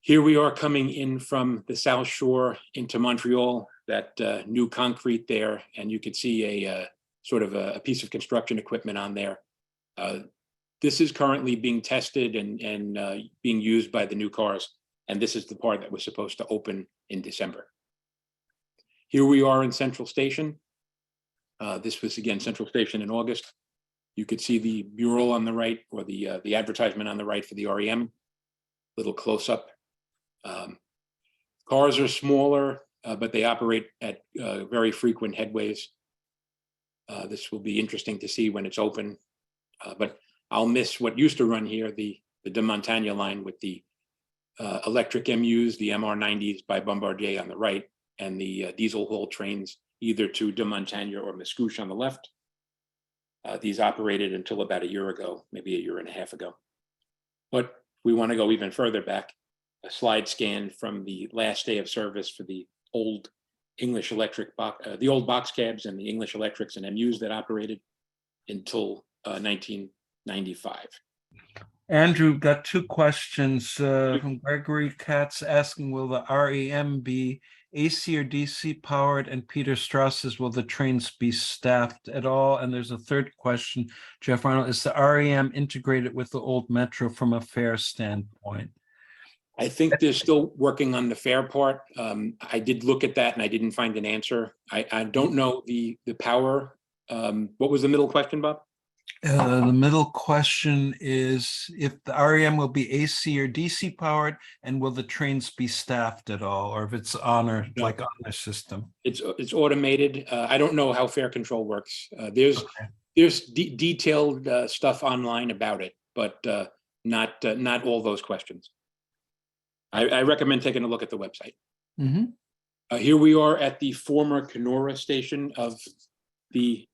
Speaker 2: Here we are coming in from the South Shore into Montreal, that new concrete there, and you can see a sort of a piece of construction equipment on there. This is currently being tested and being used by the new cars, and this is the part that was supposed to open in December. Here we are in Central Station. This was, again, Central Station in August. You could see the mural on the right, or the advertisement on the right for the REM, little close up. Cars are smaller, but they operate at very frequent headways. This will be interesting to see when it's open, but I'll miss what used to run here, the de Montagne line with the electric MUs, the MR90s by Bombardier on the right, and the diesel haul trains either to de Montagne or Mascouche on the left. These operated until about a year ago, maybe a year and a half ago. But we want to go even further back. A slide scan from the last day of service for the old English electric the old box cabs and the English electrics and MUs that operated until 1995.
Speaker 1: Andrew, got two questions from Gregory Katz asking, will the REM be AC or DC powered? And Peter Strauss, will the trains be staffed at all? And there's a third question, Jeff Arnold, is the REM integrated with the old metro from a fare standpoint?
Speaker 2: I think they're still working on the fare part. I did look at that and I didn't find an answer. I don't know the power. What was the middle question, Bob?
Speaker 1: The middle question is if the REM will be AC or DC powered, and will the trains be staffed at all, or if it's honor system?
Speaker 2: It's automated. I don't know how fare control works. There's detailed stuff online about it, but not all those questions. I recommend taking a look at the website. Mm-hmm. Here we are at the former Kenora station of the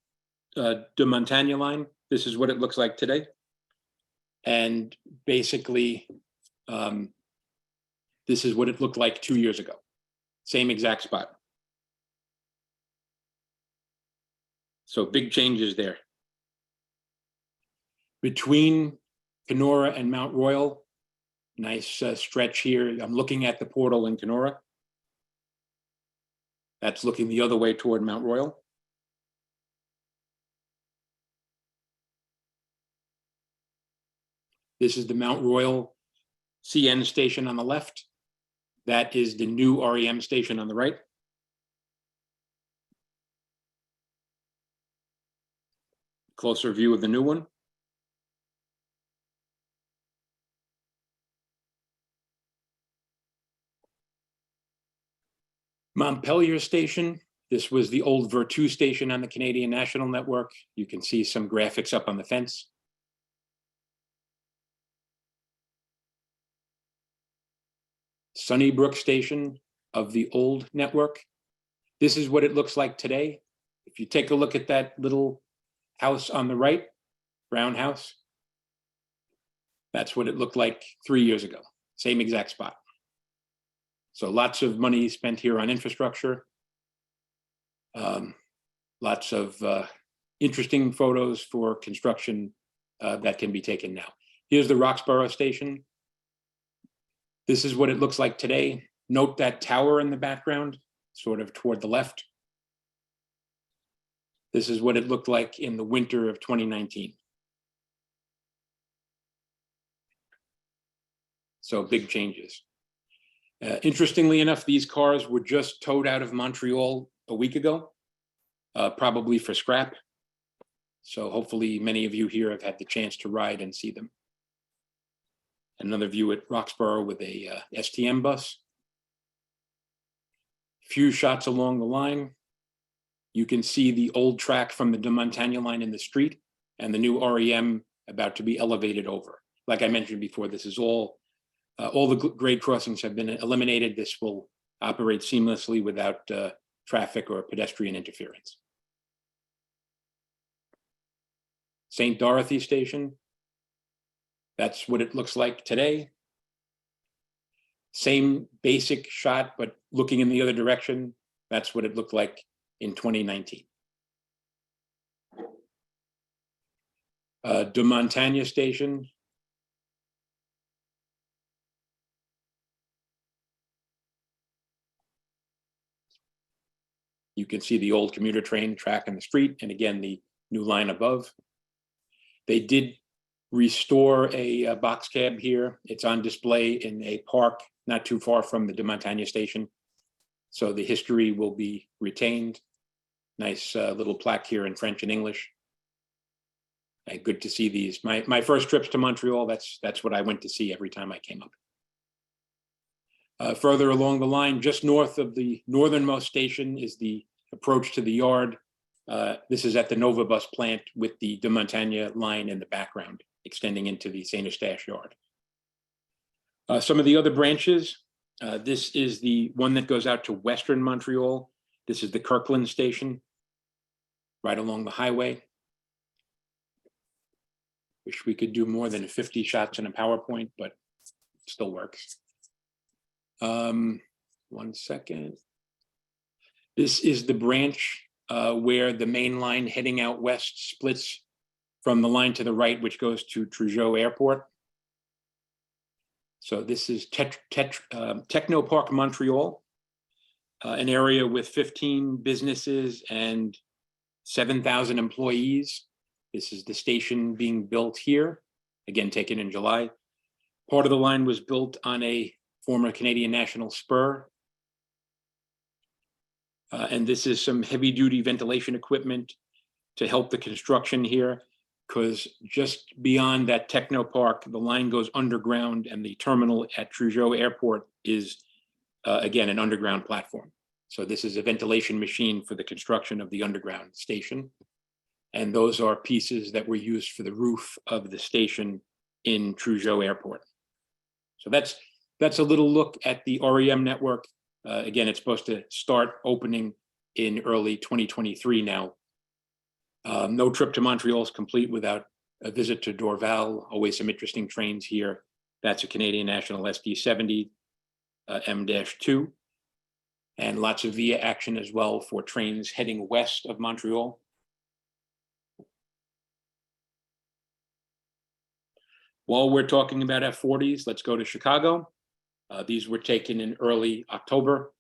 Speaker 2: de Montagne line. This is what it looks like today. And basically, this is what it looked like 2 years ago. Same exact spot. So big changes there. Between Kenora and Mount Royal, nice stretch here. I'm looking at the portal in Kenora. That's looking the other way toward Mount Royal. This is the Mount Royal CN station on the left. That is the new REM station on the right. Closer view of the new one. Montpelier station. This was the old Vertu station on the Canadian National Network. You can see some graphics up on the fence. Sunnybrook station of the old network. This is what it looks like today. If you take a look at that little house on the right, brown house, that's what it looked like 3 years ago. Same exact spot. So lots of money spent here on infrastructure. Lots of interesting photos for construction that can be taken now. Here's the Roxborough station. This is what it looks like today. Note that tower in the background, sort of toward the left. This is what it looked like in the winter of 2019. So big changes. Interestingly enough, these cars were just towed out of Montreal a week ago, probably for scrap. So hopefully many of you here have had the chance to ride and see them. Another view at Roxborough with a STM bus. Few shots along the line. You can see the old track from the de Montagne line in the street and the new REM about to be elevated over. Like I mentioned before, this is all the grade crossings have been eliminated. This will operate seamlessly without traffic or pedestrian interference. St. Dorothy Station, that's what it looks like today. Same basic shot, but looking in the other direction, that's what it looked like in 2019. De Montagne Station. You can see the old commuter train track in the street, and again, the new line above. They did restore a box cab here. It's on display in a park not too far from the de Montagne station. So the history will be retained. Nice little plaque here in French and English. And good to see these. My first trips to Montreal, that's what I went to see every time I came up. Further along the line, just north of the northernmost station is the approach to the yard. This is at the Nova Bus plant with the de Montagne line in the background, extending into the St. Eustache yard. Some of the other branches, this is the one that goes out to Western Montreal. This is the Kirkland station, right along the highway. Wish we could do more than 50 shots in a PowerPoint, but it still works. 1 second. This is the branch where the main line heading out west splits from the line to the right, which goes to Trudeau Airport. So this is Techno Park Montreal, an area with 15 businesses and 7,000 employees. This is the station being built here, again, taken in July. Part of the line was built on a former Canadian National spur. And this is some heavy duty ventilation equipment to help the construction here, because just beyond that techno park, the line goes underground and the terminal at Trudeau Airport is, again, an underground platform. So this is a ventilation machine for the construction of the underground station. And those are pieces that were used for the roof of the station in Trudeau Airport. So that's a little look at the REM network. Again, it's supposed to start opening in early 2023 now. No trip to Montreal is complete without a visit to Dorval. Always some interesting trains here. That's a Canadian National SD70 M-2. And lots of via action as well for trains heading west of Montreal. While we're talking about F40s, let's go to Chicago. These were taken in early October.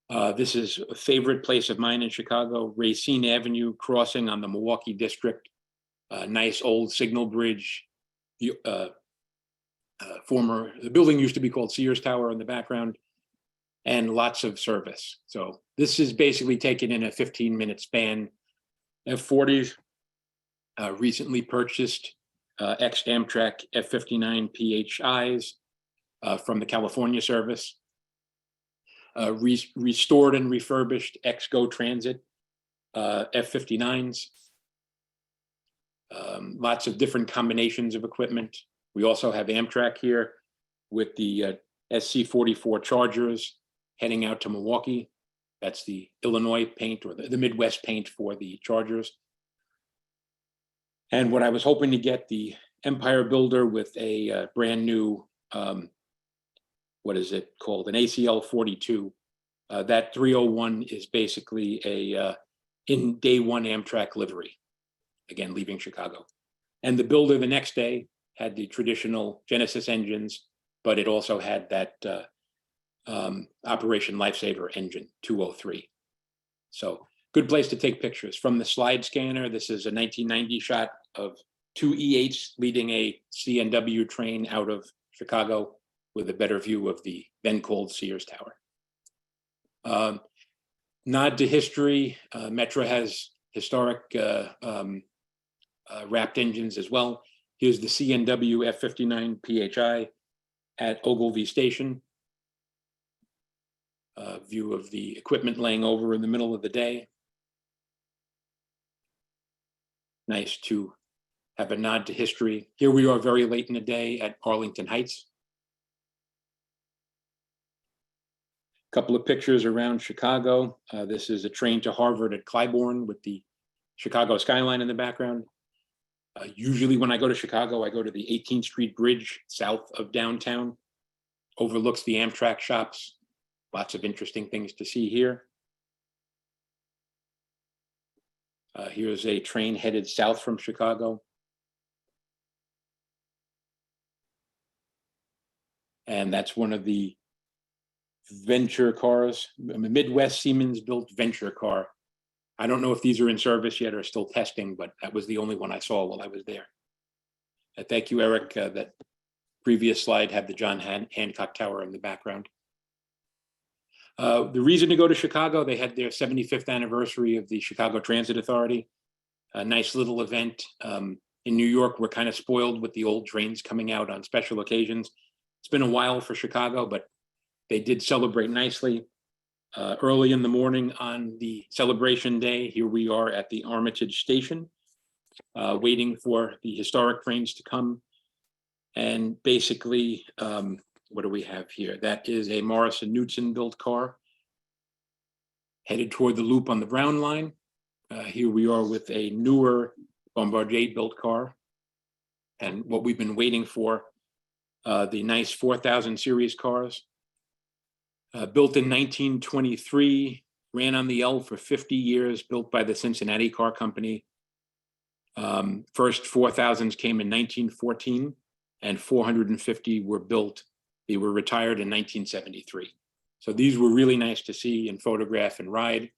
Speaker 2: This is a favorite place of mine in Chicago, Racine Avenue crossing on the Milwaukee District. Nice old signal bridge. The building used to be called Sears Tower in the background, and lots of service. So this is basically taken in a 15-minute span. F40s recently purchased ex-Amtrak F59 PHIs from the California service, restored and refurbished ex-Go Transit F59s, lots of different combinations of equipment. We also have Amtrak here with the SC44 Chargers heading out to Milwaukee. That's the Illinois paint, or the Midwest paint for the Chargers. And what I was hoping to get, the Empire Builder with a brand new, what is it called? An ACL 42. That 301 is basically a in day one Amtrak livery, again, leaving Chicago. And the Builder the next day had the traditional Genesis engines, but it also had that Operation Lifesaver engine 203. So good place to take pictures. From the slide scanner, this is a 1990 shot of two E8s leading a CNW train out of Chicago with a better view of the then called Sears Tower. Nod to history, Metra has historic wrapped engines as well. Here's the CNW F59 PHI at Ogilvie Station. View of the equipment laying over in the middle of the day. nice to have a nod to history. Here we are very late in the day at Arlington Heights. A couple of pictures around Chicago. This is a train to Harvard at Clybourne with the Chicago skyline in the background. Usually when I go to Chicago, I go to the 18th Street Bridge south of downtown. Overlooks the Amtrak shops. Lots of interesting things to see here. Here's a train headed south from Chicago. And that's one of the venture cars, a Midwest Siemens built venture car. I don't know if these are in service yet or still testing, but that was the only one I saw while I was there. Thank you, Eric. That previous slide had the John Hancock Tower in the background. The reason to go to Chicago, they had their 75th anniversary of the Chicago Transit Authority. A nice little event. In New York, we're kind of spoiled with the old trains coming out on special occasions. It's been a while for Chicago, but they did celebrate nicely. Early in the morning on the celebration day, here we are at the Armitage Station, waiting for the historic trains to come. And basically, what do we have here? That is a Morrison Knudsen built car headed toward the loop on the Brown line. Here we are with a newer Bombardier built car. And what we've been waiting for, the nice 4000 series cars. Built in 1923, ran on the L for 50 years, built by the Cincinnati Car Company. First 4000s came in 1914 and 450 were built. They were retired in 1973. So these were really nice to see and photograph and ride.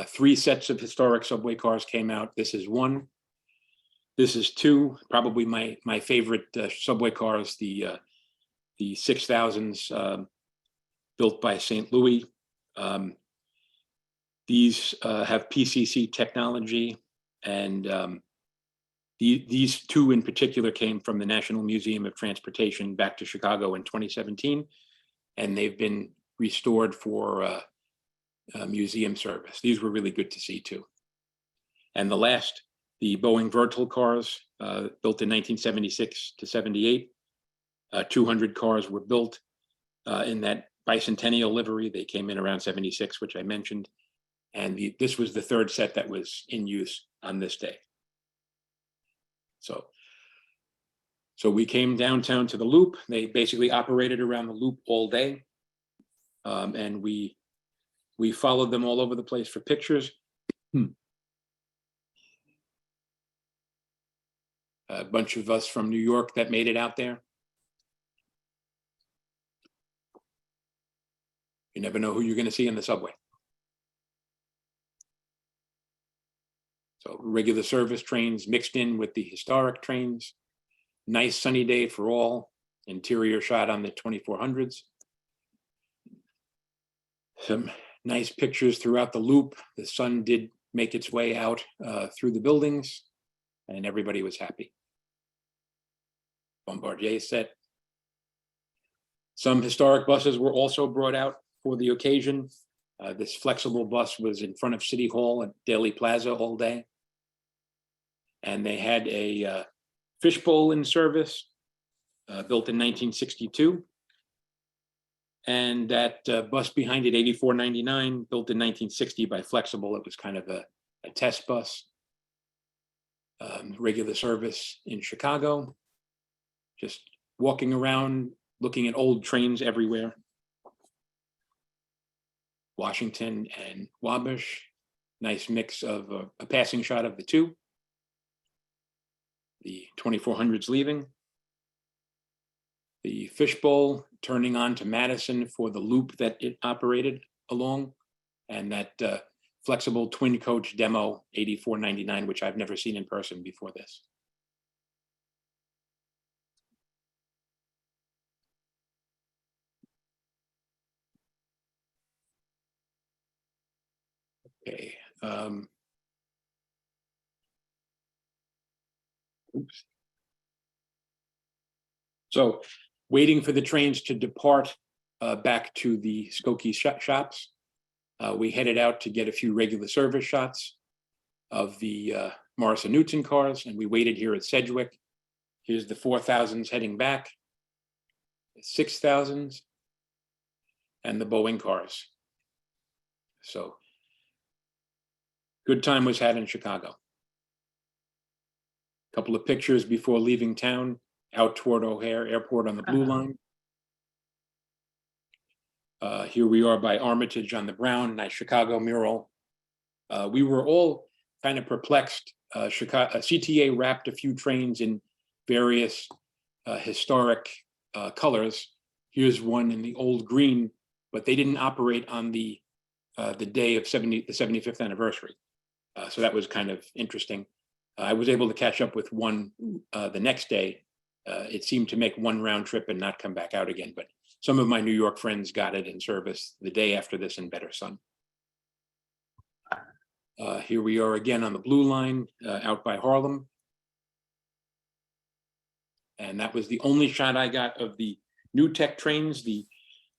Speaker 2: 3 sets of historic subway cars came out. This is one. This is two, probably my favorite subway cars, the 6000s built by St. Louis. These have PCC technology, and these two in particular came from the National Museum of Transportation back to Chicago in 2017, and they've been restored for museum service. These were really good to see too. And the last, the Boeing Vertical cars, built in 1976 to 78. 200 cars were built in that bicentennial livery. They came in around 76, which I mentioned. And this was the third set that was in use on this day. So we came downtown to the loop. They basically operated around the loop all day. And we followed them all over the place for pictures. A bunch of us from New York that made it out there. You never know who you're going to see in the subway. So regular service trains mixed in with the historic trains. Nice sunny day for all. Interior shot on the 2400s. Some nice pictures throughout the loop. The sun did make its way out through the buildings, and everybody was happy. Bombardier set. Some historic buses were also brought out for the occasion. This flexible bus was in front of City Hall at Daly Plaza all day. And they had a fishbowl in service, built in 1962. And that bus behind it, 8499, built in 1960 by Flexible. It was kind of a test bus. Regular service in Chicago. Just walking around, looking at old trains everywhere. Washington and Wabash. Nice mix of a passing shot of the two. The 2400s leaving. The fishbowl turning on to Madison for the loop that it operated along. And that flexible twin coach demo 8499, which I've never seen in person before this. Okay. Oops. So waiting for the trains to depart back to the Skokie shops. We headed out to get a few regular service shots of the Morrison Knudsen cars, and we waited here at Sedgwick. Here's the 4000s heading back, 6000s, and the Boeing cars. So good time was had in Chicago. A couple of pictures before leaving town, out toward O'Hare Airport on the Blue Line. Here we are by Armitage on the brown, nice Chicago mural. We were all kind of perplexed. CTA wrapped a few trains in various historic colors. Here's one in the old green, but they didn't operate on the day of the 75th anniversary. So that was kind of interesting. I was able to catch up with one the next day. It seemed to make one round trip and not come back out again, but some of my New York friends got it in service the day after this in better sun. Here we are again on the Blue Line out by Harlem. And that was the only shot I got of the new tech trains,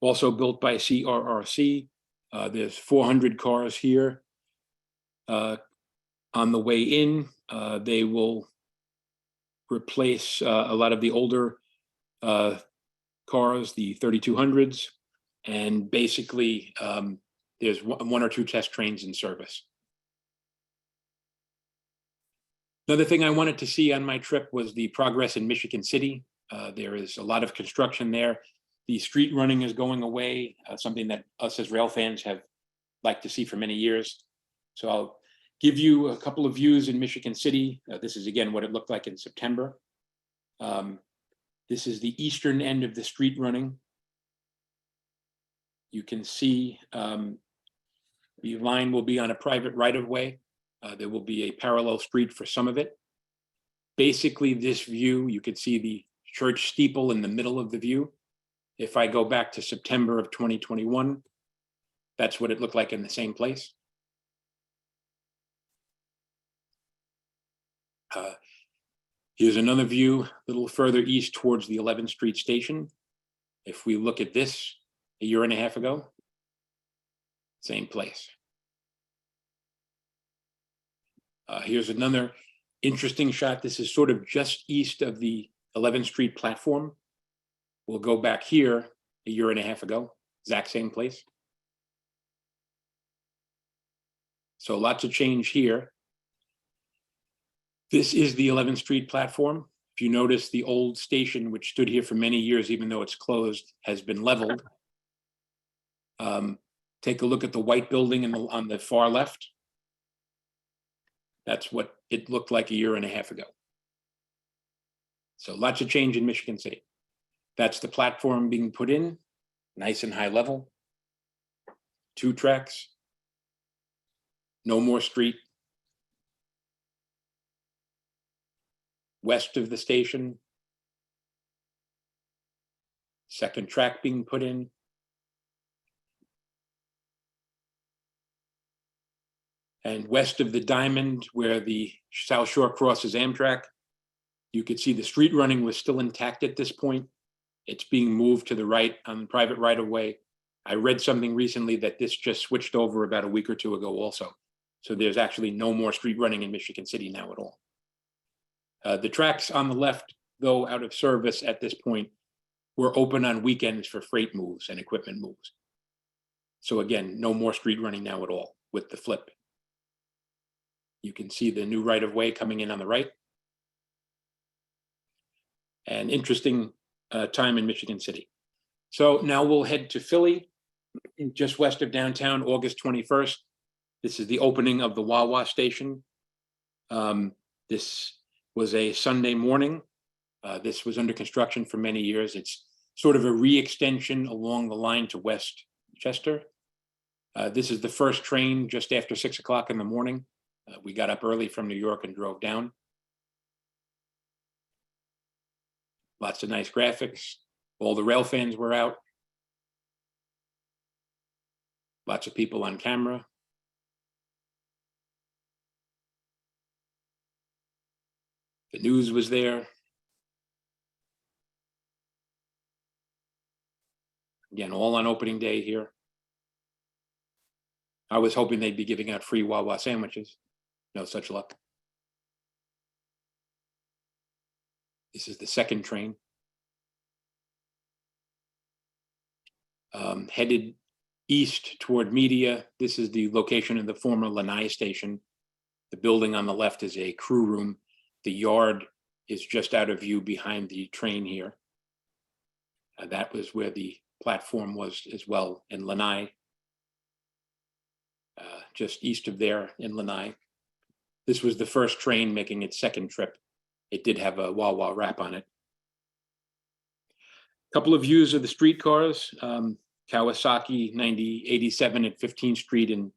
Speaker 2: also built by CRRC. There's 400 cars here. On the way in, they will replace a lot of the older cars, the 3200s, and basically there's one or two test trains in service. Another thing I wanted to see on my trip was the progress in Michigan City. There is a lot of construction there. The street running is going away, something that us as rail fans have liked to see for many years. So I'll give you a couple of views in Michigan City. This is again what it looked like in September. This is the eastern end of the street running. You can see the line will be on a private right-of-way. There will be a parallel street for some of it. Basically, this view, you could see the church steeple in the middle of the view. If I go back to September of 2021, that's what it looked like in the same place. Here's another view a little further east towards the 11th Street station. If we look at this a year and a half ago, same place. Here's another interesting shot. This is sort of just east of the 11th Street platform. We'll go back here a year and a half ago, exact same place. So lots of change here. This is the 11th Street platform. If you notice, the old station, which stood here for many years, even though it's closed, has been leveled. Take a look at the white building on the far left. That's what it looked like a year and a half ago. So lots of change in Michigan City. That's the platform being put in, nice and high level. 2 tracks. No more street. West of the station. 2nd track being put in. And west of the Diamond, where the South Shore crosses Amtrak, you could see the street running was still intact at this point. It's being moved to the right on private right-of-way. I read something recently that this just switched over about a week or two ago also. So there's actually no more street running in Michigan City now at all. The tracks on the left, though out of service at this point, were open on weekends for freight moves and equipment moves. So again, no more street running now at all with the flip. You can see the new right-of-way coming in on the right. An interesting time in Michigan City. So now we'll head to Philly, just west of downtown, August 21st. This is the opening of the Wawa station. This was a Sunday morning. This was under construction for many years. It's sort of a re-extension along the line to Westchester. This is the first train just after 6 o'clock in the morning. We got up early from New York and drove down. Lots of nice graphics. All the rail fans were out. Lots of people on camera. The news was there. Again, all on opening day here. I was hoping they'd be giving out free Wawa sandwiches. No such luck. This is the second train. Headed east toward Media. This is the location of the former Lanai station. The building on the left is a crew room. The yard is just out of view behind the train here. That was where the platform was as well in Lanai. Just east of there in Lanai. This was the first train making its second trip. It did have a wah-wah wrap on it. A couple of views of the streetcars. Kawasaki 9087 at 15th Street in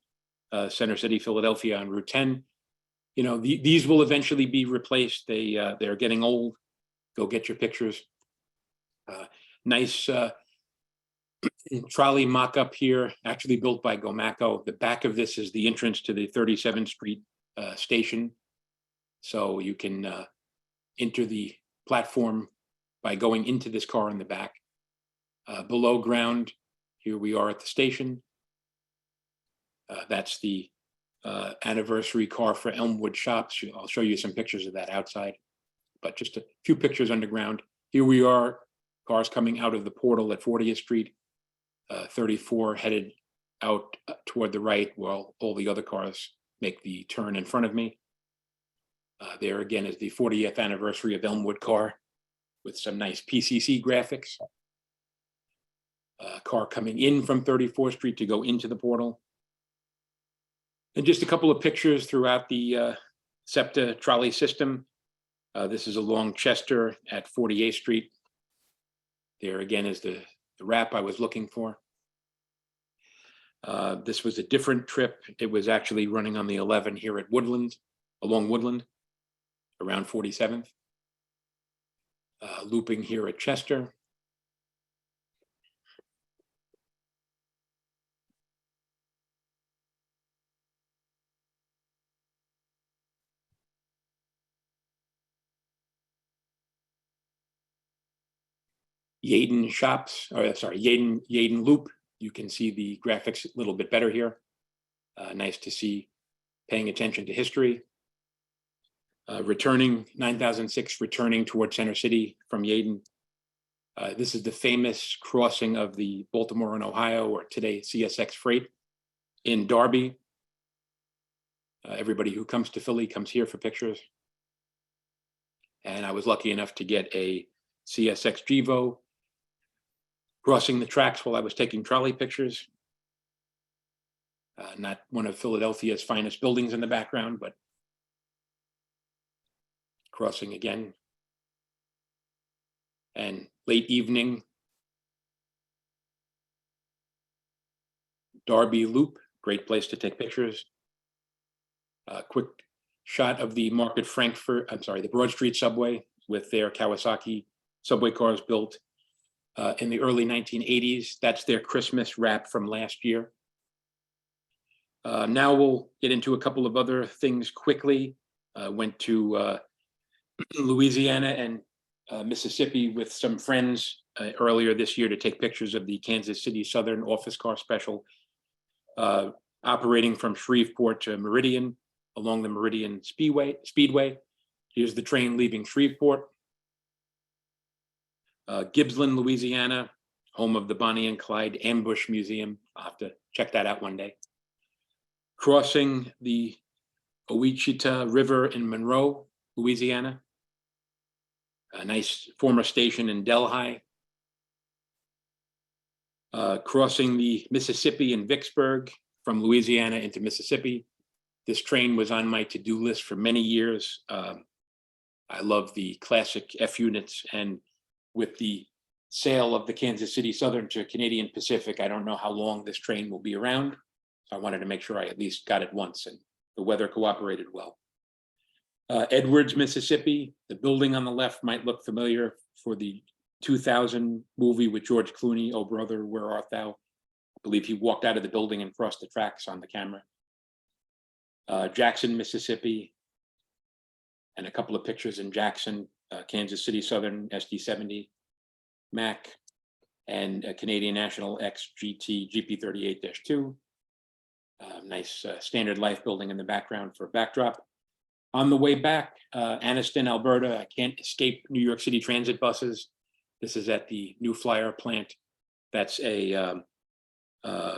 Speaker 2: Center City, Philadelphia on Route 10. You know, these will eventually be replaced. They're getting old. Go get your pictures. Nice trolley mock-up here, actually built by Gomaco. The back of this is the entrance to the 37th Street station. So you can enter the platform by going into this car in the back. Below ground, here we are at the station. That's the anniversary car for Elmwood Shops. I'll show you some pictures of that outside, but just a few pictures underground. Here we are, cars coming out of the portal at 40th Street, 34 headed out toward the right while all the other cars make the turn in front of me. There again is the 40th anniversary of Elmwood car with some nice PCC graphics. Car coming in from 34th Street to go into the portal. And just a couple of pictures throughout the SEPTA trolley system. This is along Chester at 48th Street. There again is the wrap I was looking for. This was a different trip. It was actually running on the 11 here at Woodland, along Woodland, around 47th. Looping here at Chester. Yeadon Shops, or sorry, Yeadon Loop. You can see the graphics a little bit better here. Nice to see, paying attention to history. Returning, 9006, returning toward Center City from Yeadon. This is the famous crossing of the Baltimore and Ohio, or today CSX Freight, in Darby. Everybody who comes to Philly comes here for pictures. And I was lucky enough to get a CSX Gevo crossing the tracks while I was taking trolley pictures. Not one of Philadelphia's finest buildings in the background, but crossing again. And late evening, Darby Loop, great place to take pictures. Quick shot of the the Broad Street subway with their Kawasaki subway cars built in the early 1980s. That's their Christmas wrap from last year. Now we'll get into a couple of other things quickly. Went to Louisiana and Mississippi with some friends earlier this year to take pictures of the Kansas City Southern office car special, operating from Shreveport to Meridian along the Meridian Speedway. Here's the train leaving Shreveport. Gibbsland, Louisiana, home of the Bonnie and Clyde Ambush Museum. I'll have to check that out one day. Crossing the Ouachita River in Monroe, Louisiana. A nice former station in Delhi. Crossing the Mississippi in Vicksburg from Louisiana into Mississippi. This train was on my to-do list for many years. I love the classic F units, and with the sale of the Kansas City Southern to Canadian Pacific, I don't know how long this train will be around. So I wanted to make sure I at least got it once, and the weather cooperated well. Edwards, Mississippi. The building on the left might look familiar for the 2000 movie with George Clooney, Oh Brother, Where Art Thou? I believe he walked out of the building and crossed the tracks on the camera. Jackson, Mississippi, and a couple of pictures in Jackson, Kansas City Southern SD70 Mac, and a Canadian National X GT GP38-2. Nice Standard Life building in the background for a backdrop. On the way back, Anniston, Alberta, I can't escape New York City Transit buses. This is at the New Flyer plant. That's a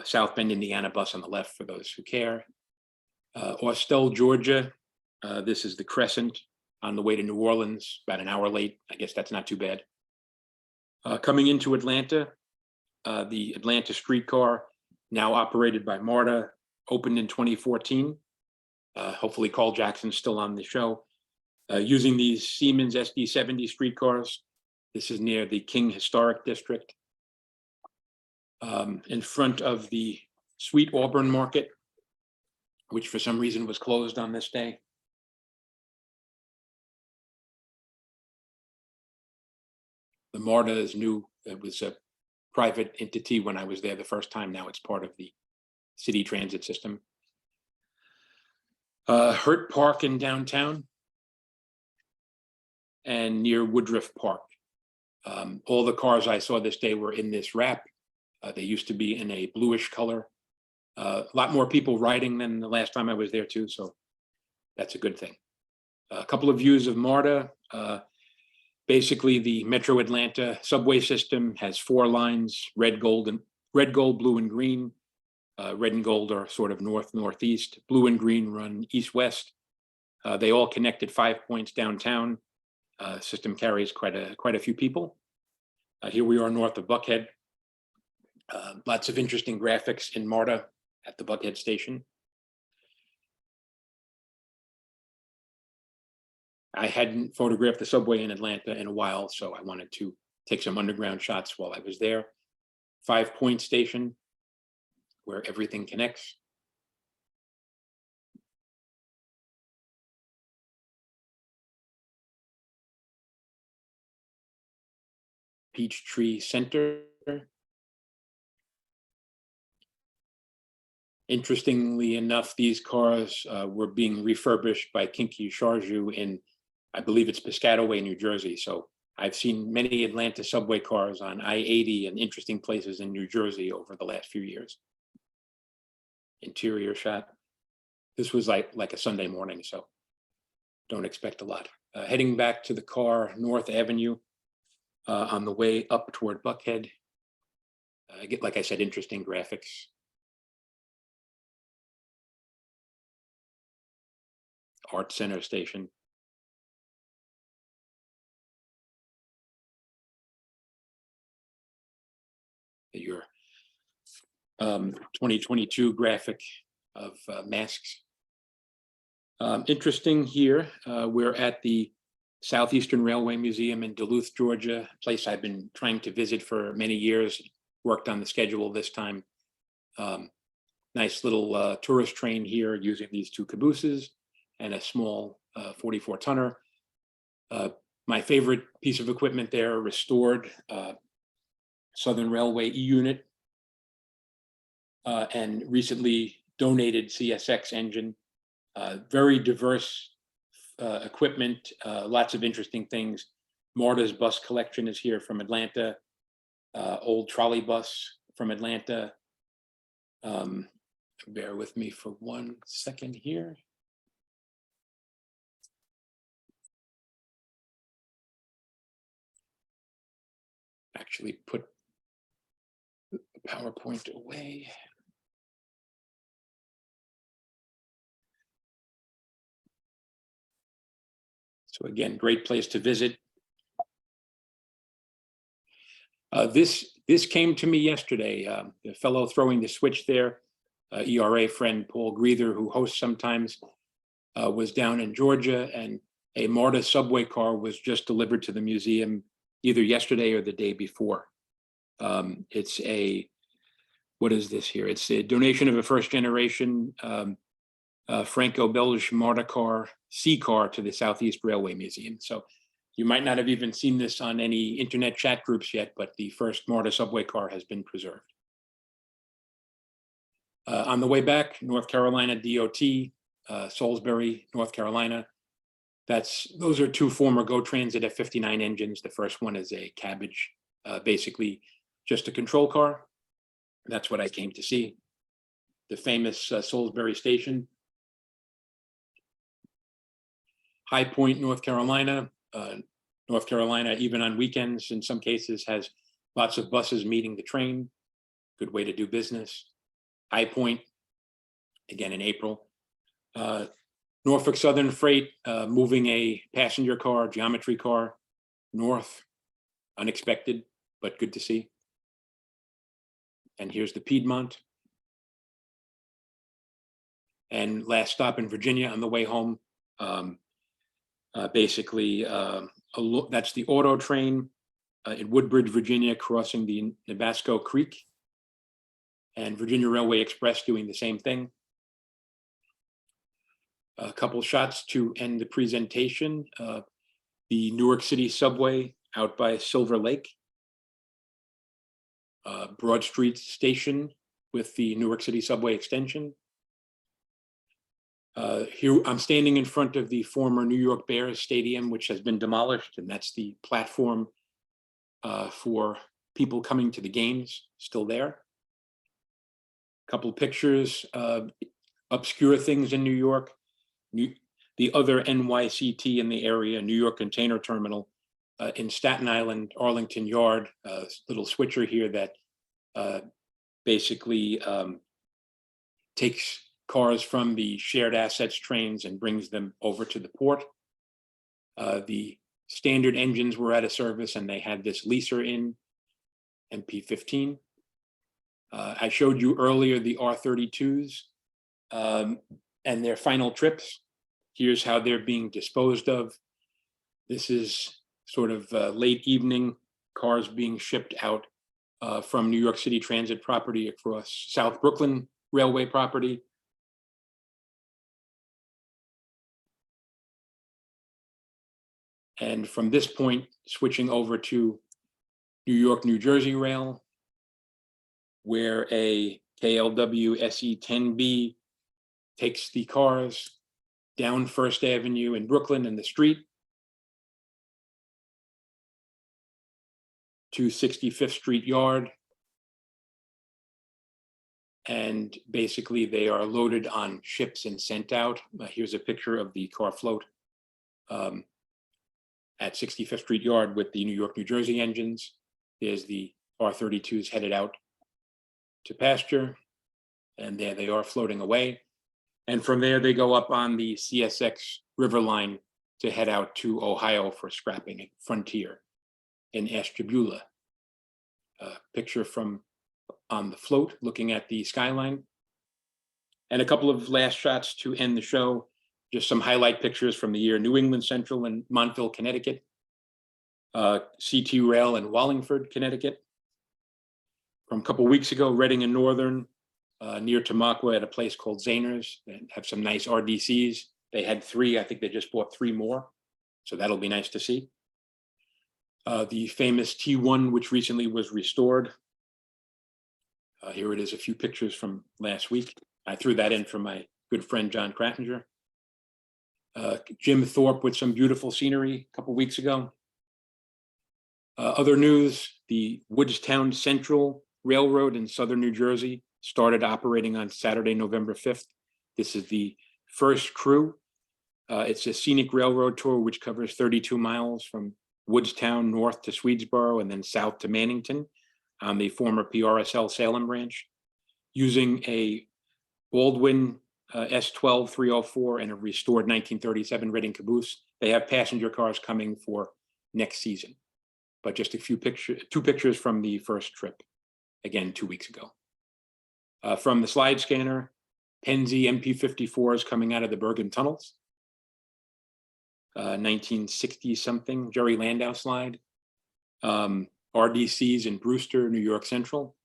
Speaker 2: South Bend, Indiana bus on the left for those who care. Austell, Georgia. This is the Crescent on the way to New Orleans, about an hour late. I guess that's not too bad. Coming into Atlanta, the Atlanta streetcar, now operated by MARTA, opened in 2014. Hopefully Carl Jackson's still on the show. Using these Siemens SD70 streetcars. This is near the King Historic District. In front of the Sweet Auburn Market, which for some reason was closed on this day. The MARTA is new. It was a private entity when I was there the first time. Now it's part of the city transit system. Hurt Park in downtown and near Woodruff Park. All the cars I saw this day were in this wrap. They used to be in a bluish color. A lot more people riding than the last time I was there too, so that's a good thing. A couple of views of MARTA. Basically, the Metro Atlanta subway system has 4 lines: red, gold, blue, and green. Red and gold are sort of north-northeast. Blue and green run east-west. They all connect at 5 points downtown. System carries quite a few people. Here we are north of Buckhead. Lots of interesting graphics in MARTA at the Buckhead station. I hadn't photographed the subway in Atlanta in a while, so I wanted to take some underground shots while I was there. 5 Point Station, where everything connects. Peachtree Center. Interestingly enough, these cars were being refurbished by Kinky Sharju in, I believe it's Piscataway, New Jersey. So I've seen many Atlanta subway cars on I-80 and interesting places in New Jersey over the last few years. Interior shot. This was like a Sunday morning, so don't expect a lot. Heading back to the car, North Avenue, on the way up toward Buckhead. Like I said, interesting graphics. Art Center Station. Your 2022 graphic of masks. Interesting here, we're at the Southeastern Railway Museum in Duluth, Georgia, a place I've been trying to visit for many years, worked on the schedule this time. Nice little tourist train here using these 2 cabooses and a small 44-tonner. My favorite piece of equipment there, restored Southern Railway E-unit and recently donated CSX engine. Very diverse equipment, lots of interesting things. MARTA's bus collection is here from Atlanta, old trolley bus from Atlanta. Bear with me for 1 second here. Actually put the PowerPoint away. So again, great place to visit. This came to me yesterday. The fellow throwing the switch there, ERA friend Paul Greether, who hosts sometimes, was down in Georgia, and a MARTA subway car was just delivered to the museum either yesterday or the day before. It's what is this here? It's a donation of a first-generation Franco-Belgian MARTA car, C car, to the Southeast Railway Museum. So you might not have even seen this on any internet chat groups yet, but the first MARTA subway car has been preserved. On the way back, North Carolina DOT, Salisbury, North Carolina. Those are 2 former GO Transit F-59 engines. The first one is a cabbage, basically just a control car. That's what I came to see. The famous Salisbury station. High Point, North Carolina. North Carolina, even on weekends, in some cases, has lots of buses meeting the train. Good way to do business. High Point, again in April. Norfolk Southern Freight moving a passenger car, geometry car, north. Unexpected, but good to see. And here's the Piedmont. And last stop in Virginia on the way home. Basically, that's the auto train in Woodbridge, Virginia, crossing the Nabasco Creek. And Virginia Railway Express doing the same thing. A couple shots to end the presentation. The Newark City subway out by Silver Lake. Broad Street Station with the Newark City subway extension. Here I'm standing in front of the former New York Bears Stadium, which has been demolished, and that's the platform for people coming to the games, still there. A couple pictures, obscure things in New York. The other NYCT in the area, New York Container Terminal, in Staten Island, Arlington Yard, little switcher here that basically takes cars from the shared assets trains and brings them over to the port. The standard engines were out of service and they had this leaser in, MP15. I showed you earlier the R32s and their final trips. Here's how they're being disposed of. This is sort of late evening, cars being shipped out from New York City Transit property across South Brooklyn Railway property. And from this point, switching over to New York, New Jersey Rail, where a KLW SE10B takes the cars down First Avenue in Brooklyn in the street to 65th Street Yard. And basically they are loaded on ships and sent out. Here's a picture of the car float at 65th Street Yard with the New York, New Jersey engines. There's the R32s headed out to pasture, and there they are floating away. And from there, they go up on the CSX River Line to head out to Ohio for scrapping at Frontier in Ashtabula. Picture from on the float, looking at the skyline. And a couple of last shots to end the show. Just some highlight pictures from the year: New England Central and Montville, Connecticut. CT Rail in Wallingford, Connecticut. From a couple weeks ago, Reading and Northern, near Tamaqua at a place called Zahner's, and have some nice RDCs. They had 3, I think they just bought 3 more. So that'll be nice to see. The famous T1, which recently was restored. Here it is, a few pictures from last week. I threw that in for my good friend, John Krattinger. Jim Thorpe with some beautiful scenery a couple weeks ago. Other news, the Woodstown Central Railroad in southern New Jersey started operating on Saturday, November 5th. This is the first crew. It's a scenic railroad tour which covers 32 miles from Woodstown north to Swedesboro and then south to Mannington on the former PRSL Salem branch, using a Baldwin S12 304 and a restored 1937 Reading caboose. They have passenger cars coming for next season, but just a few pictures, 2 pictures from the first trip, again 2 weeks ago. From the slide scanner, Penzi MP54s coming out of the Bergen tunnels. 1960 something Jerry Landau slide. RDCs in Brewster, New York Central.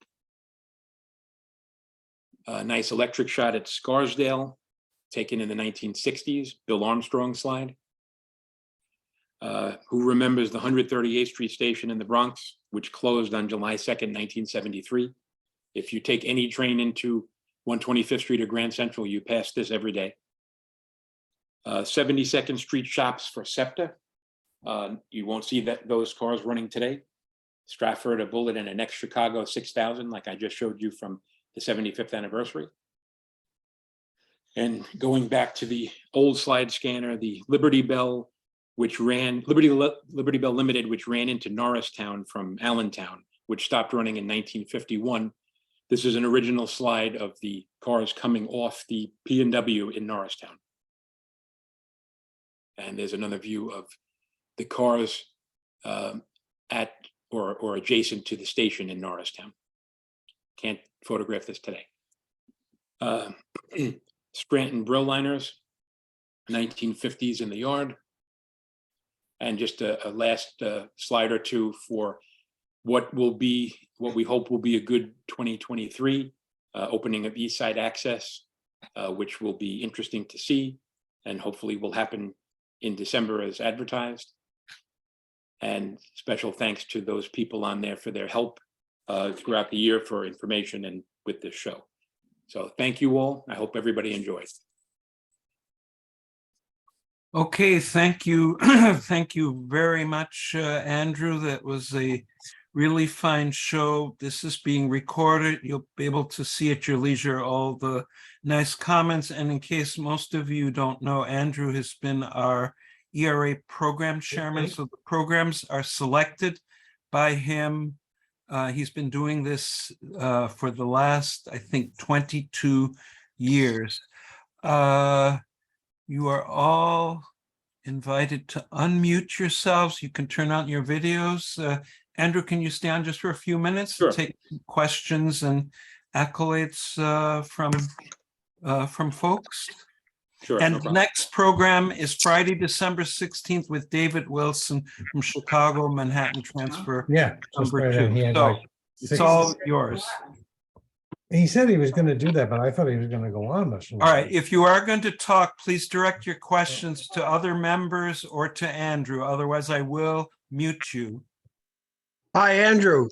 Speaker 2: A nice electric shot at Scarsdale, taken in the 1960s, Bill Armstrong slide. Who remembers the 138th Street station in the Bronx, which closed on July 2nd, 1973? If you take any train into 125th Street or Grand Central, you pass this every day. 72nd Street shops for SEPTA. You won't see those cars running today. Stratford, a Bullet, and an ex-Chicago 6000, like I just showed you from the 75th anniversary. And going back to the old slide scanner, the Liberty Bell, which ran, Liberty Bell Limited, which ran into Norristown from Allentown, which stopped running in 1951. This is an original slide of the cars coming off the P&W in Norristown. And there's another view of the cars at or adjacent to the station in Norristown. Can't photograph this today. Scranton Brill liners, 1950s in the yard. And just a last slide or two for what we hope will be a good 2023 opening of East Side Access, which will be interesting to see and hopefully will happen in December as advertised. And special thanks to those people on there for their help throughout the year for information and with this show. So thank you all. I hope everybody enjoys.
Speaker 1: Okay, thank you. Thank you very much, Andrew. That was a really fine show. This is being recorded. You'll be able to see at your leisure all the nice comments. And in case most of you don't know, Andrew has been our ERA program chairman. So the programs are selected by him. He's been doing this for the last, I think, 22 years. You are all invited to unmute yourselves. You can turn on your videos. Andrew, can you stay on just for a few minutes?
Speaker 2: Sure.
Speaker 1: To take questions and accolades from folks?
Speaker 2: Sure.
Speaker 1: And
Speaker 2: No
Speaker 1: the
Speaker 2: problem.
Speaker 1: next program is Friday, December 16th with David Wilson from Chicago, Manhattan Transfer.
Speaker 3: Yeah, just
Speaker 1: Number
Speaker 3: right in.
Speaker 1: 2.
Speaker 3: He had
Speaker 1: So
Speaker 3: like
Speaker 1: it's
Speaker 3: 6.
Speaker 1: all yours.
Speaker 3: He said he was going to do that, but I thought he was going to go on this.
Speaker 1: All right, if you are going to talk, please direct your questions to other members or to Andrew. Otherwise, I will mute you.
Speaker 4: Hi, Andrew.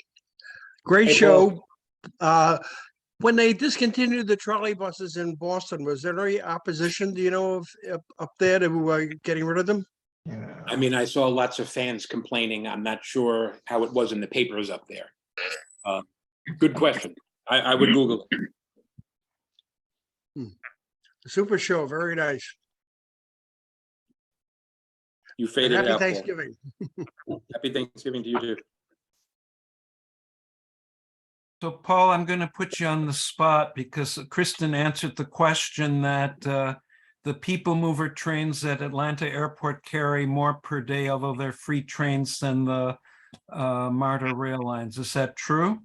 Speaker 4: Great
Speaker 2: Hey,
Speaker 4: show. When they discontinued the trolley buses in Boston, was there any opposition, do you know, of up there to getting rid of them?
Speaker 2: I mean, I saw lots of fans complaining. I'm not sure how it was in the papers up there. Good question. I would Google it.
Speaker 4: Super show, very nice.
Speaker 2: You
Speaker 4: And
Speaker 2: faded
Speaker 4: happy
Speaker 2: out, Paul.
Speaker 4: Thanksgiving.
Speaker 2: Happy Thanksgiving to you too.
Speaker 1: So, Paul, I'm going to put you on the spot because Kristen answered the question that the People Mover trains at Atlanta Airport carry more per day, although they're free trains than the MARTA rail lines. Is that true?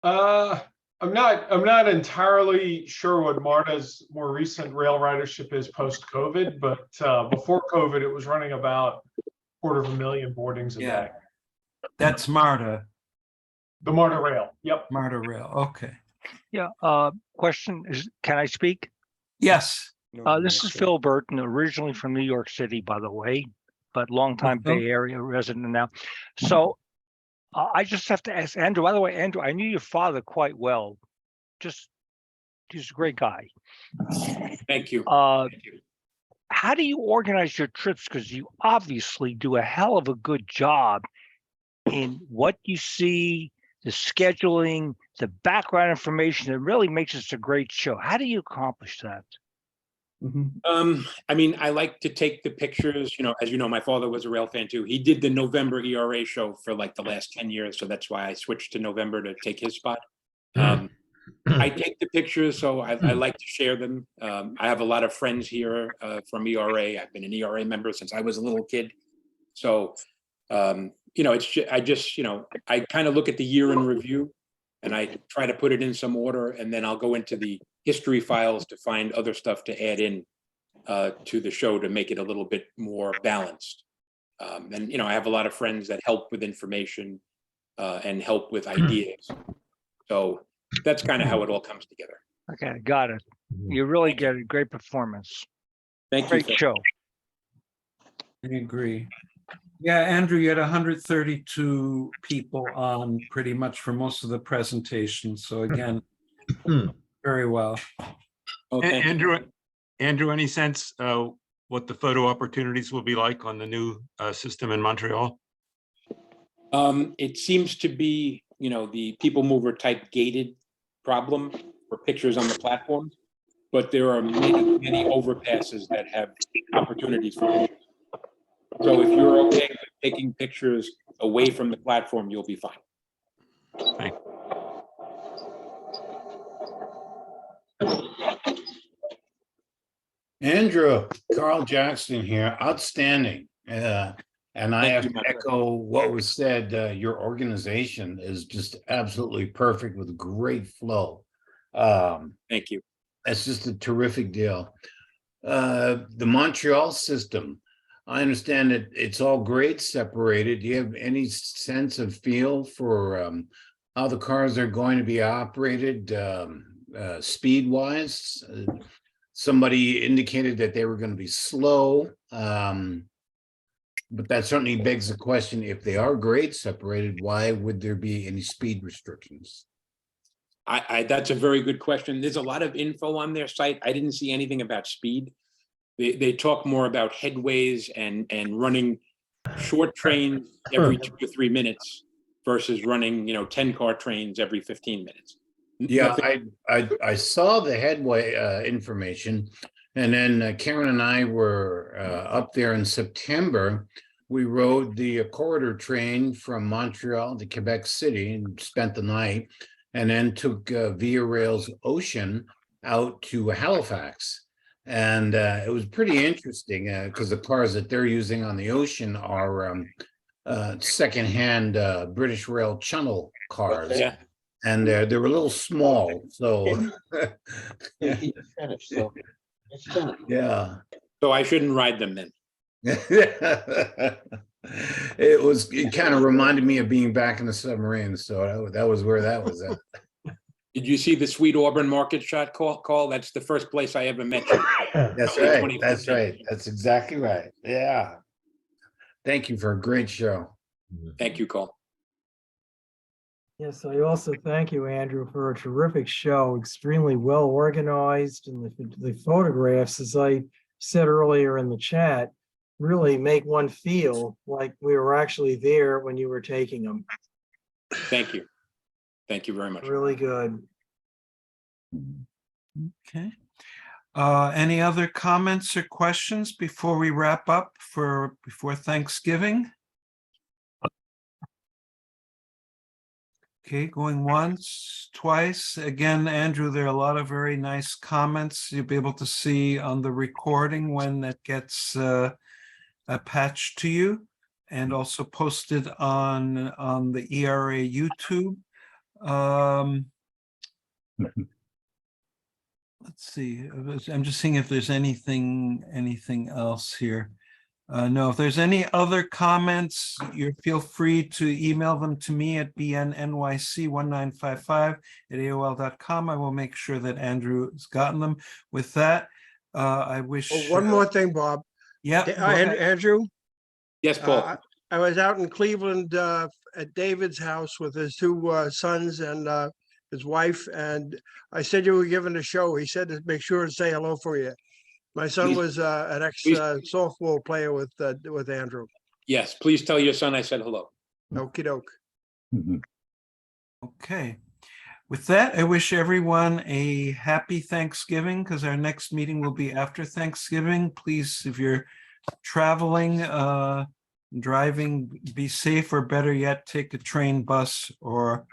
Speaker 5: I'm not entirely sure what MARTA's more recent rail ridership is post-COVID, but before COVID, it was running about 250,000 boardings a day.
Speaker 1: That's MARTA.
Speaker 5: The MARTA rail. Yep.
Speaker 1: MARTA rail. Okay.
Speaker 6: Yeah, question is, can I speak?
Speaker 1: Yes.
Speaker 6: This is Phil Burton, originally from New York City, by the way, but longtime
Speaker 1: Phil.
Speaker 6: Bay Area resident now. So I just have to ask Andrew, by the way, Andrew, I knew your father quite well. He's a great guy.
Speaker 2: Thank you.
Speaker 6: How do you organize your trips? Because you obviously do a hell of a good job in what you see, the scheduling, the background information. It really makes this a great show. How do you accomplish that?
Speaker 2: I mean, I like to take the pictures, as you know, my father was a rail fan too. He did the November ERA show for like the last 10 years. So that's why I switched to November to take his spot. I take the pictures, so I like to share them. I have a lot of friends here from ERA. I've been an ERA member since I was a little kid. So, I kind of look at the year in review and I try to put it in some order, and then I'll go into the history files to find other stuff to add in to the show to make it a little bit more balanced. And, I have a lot of friends that help with information and help with ideas. So that's kind of how it all comes together.
Speaker 6: Okay, got it. You really get a great performance.
Speaker 2: Thank you.
Speaker 6: Great
Speaker 2: Phil.
Speaker 6: show.
Speaker 1: I agree. Yeah, Andrew, you had 132 people on pretty much for most of the presentation. So again, very well.
Speaker 2: Oh, thank you.
Speaker 7: Andrew, any sense what the photo opportunities will be like on the new system in Montreal?
Speaker 2: It seems to be, the people mover type gated problem for pictures on the platforms. but there are many, many overpasses that have opportunities for pictures. So if you're okay with taking pictures away from the platform, you'll be fine.
Speaker 8: Andrew, Carl Jackson here, outstanding. And I
Speaker 2: Thank
Speaker 8: have
Speaker 2: you,
Speaker 8: to
Speaker 2: my friend.
Speaker 8: echo what was said. Your organization is just absolutely perfect with great flow.
Speaker 2: Thank you.
Speaker 8: It's just a terrific deal. The Montreal system, I understand that it's all grade separated. Do you have any sense of feel for how the cars are going to be operated speed wise? Somebody indicated that they were going to be slow. But that certainly begs the question, if they are grade separated, why would there be any speed restrictions?
Speaker 2: That's a very good question. There's a lot of info on their site. I didn't see anything about speed. They talk more about headways and running short trains every 2 to 3 minutes versus running, 10-car trains every 15 minutes.
Speaker 8: Yeah, I saw the headway information, and then Karen and I were up there in September. We rode the corridor train from Montreal to Quebec City and spent the night, and then took Via Rail's Ocean out to Halifax. And it was pretty interesting because the cars that they're using on the Ocean are secondhand British Rail Channel cars.
Speaker 2: Yeah.
Speaker 8: And they were a little small, so yeah.
Speaker 2: So I shouldn't ride them then.
Speaker 8: It kind of reminded me of being back in the submarine, so that was where that was at.
Speaker 2: Did you see the Sweet Auburn market shot call? That's the first place I ever met you.
Speaker 8: That's right. That's right. That's exactly right. Yeah. Thank you for a great show.
Speaker 2: Thank you, Cole.
Speaker 9: Yes, I also thank you, Andrew, for a terrific show, extremely well organized, and the photographs, as I said earlier in the chat, really make one feel like we were actually there when you were taking them.
Speaker 2: Thank you. Thank you very much.
Speaker 9: Really good.
Speaker 1: Okay. Any other comments or questions before we wrap up before Thanksgiving? Okay, going once, twice. Again, Andrew, there are a lot of very nice comments. You'll be able to see on the recording when that gets patched to you, and also posted on the ERA YouTube. Let's see. I'm just seeing if there's anything else here. No, if there's any other comments, you feel free to email them to me at bnnyc1955@aol.com. I will make sure that Andrew has gotten them. With that, I wish.
Speaker 4: Oh, one more thing, Bob.
Speaker 1: Yeah.
Speaker 4: Andrew,
Speaker 2: Yes, Paul.
Speaker 4: I was out in Cleveland at David's house with his two sons and his wife, and I said you were giving a show. He said to make sure to say hello for you. My son
Speaker 2: Please.
Speaker 4: was an ex softball player with Andrew.
Speaker 2: Yes, please tell your son I said hello.
Speaker 4: Okie doke.
Speaker 1: Okay. With that, I wish everyone a happy Thanksgiving, because our next meeting will be after Thanksgiving. Please, if you're traveling, driving, be safe, or better yet, take a train, bus, or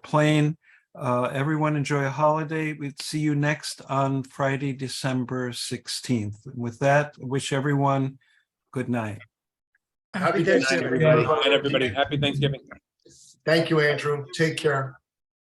Speaker 1: plane. Everyone enjoy a holiday. We'll see you next on Friday, December 16th. With that, I wish everyone good night.
Speaker 4: Happy
Speaker 2: Good night,
Speaker 4: Thanksgiving.
Speaker 2: everybody. Good night, everybody. Happy Thanksgiving.
Speaker 10: Thank you, Andrew. Take care.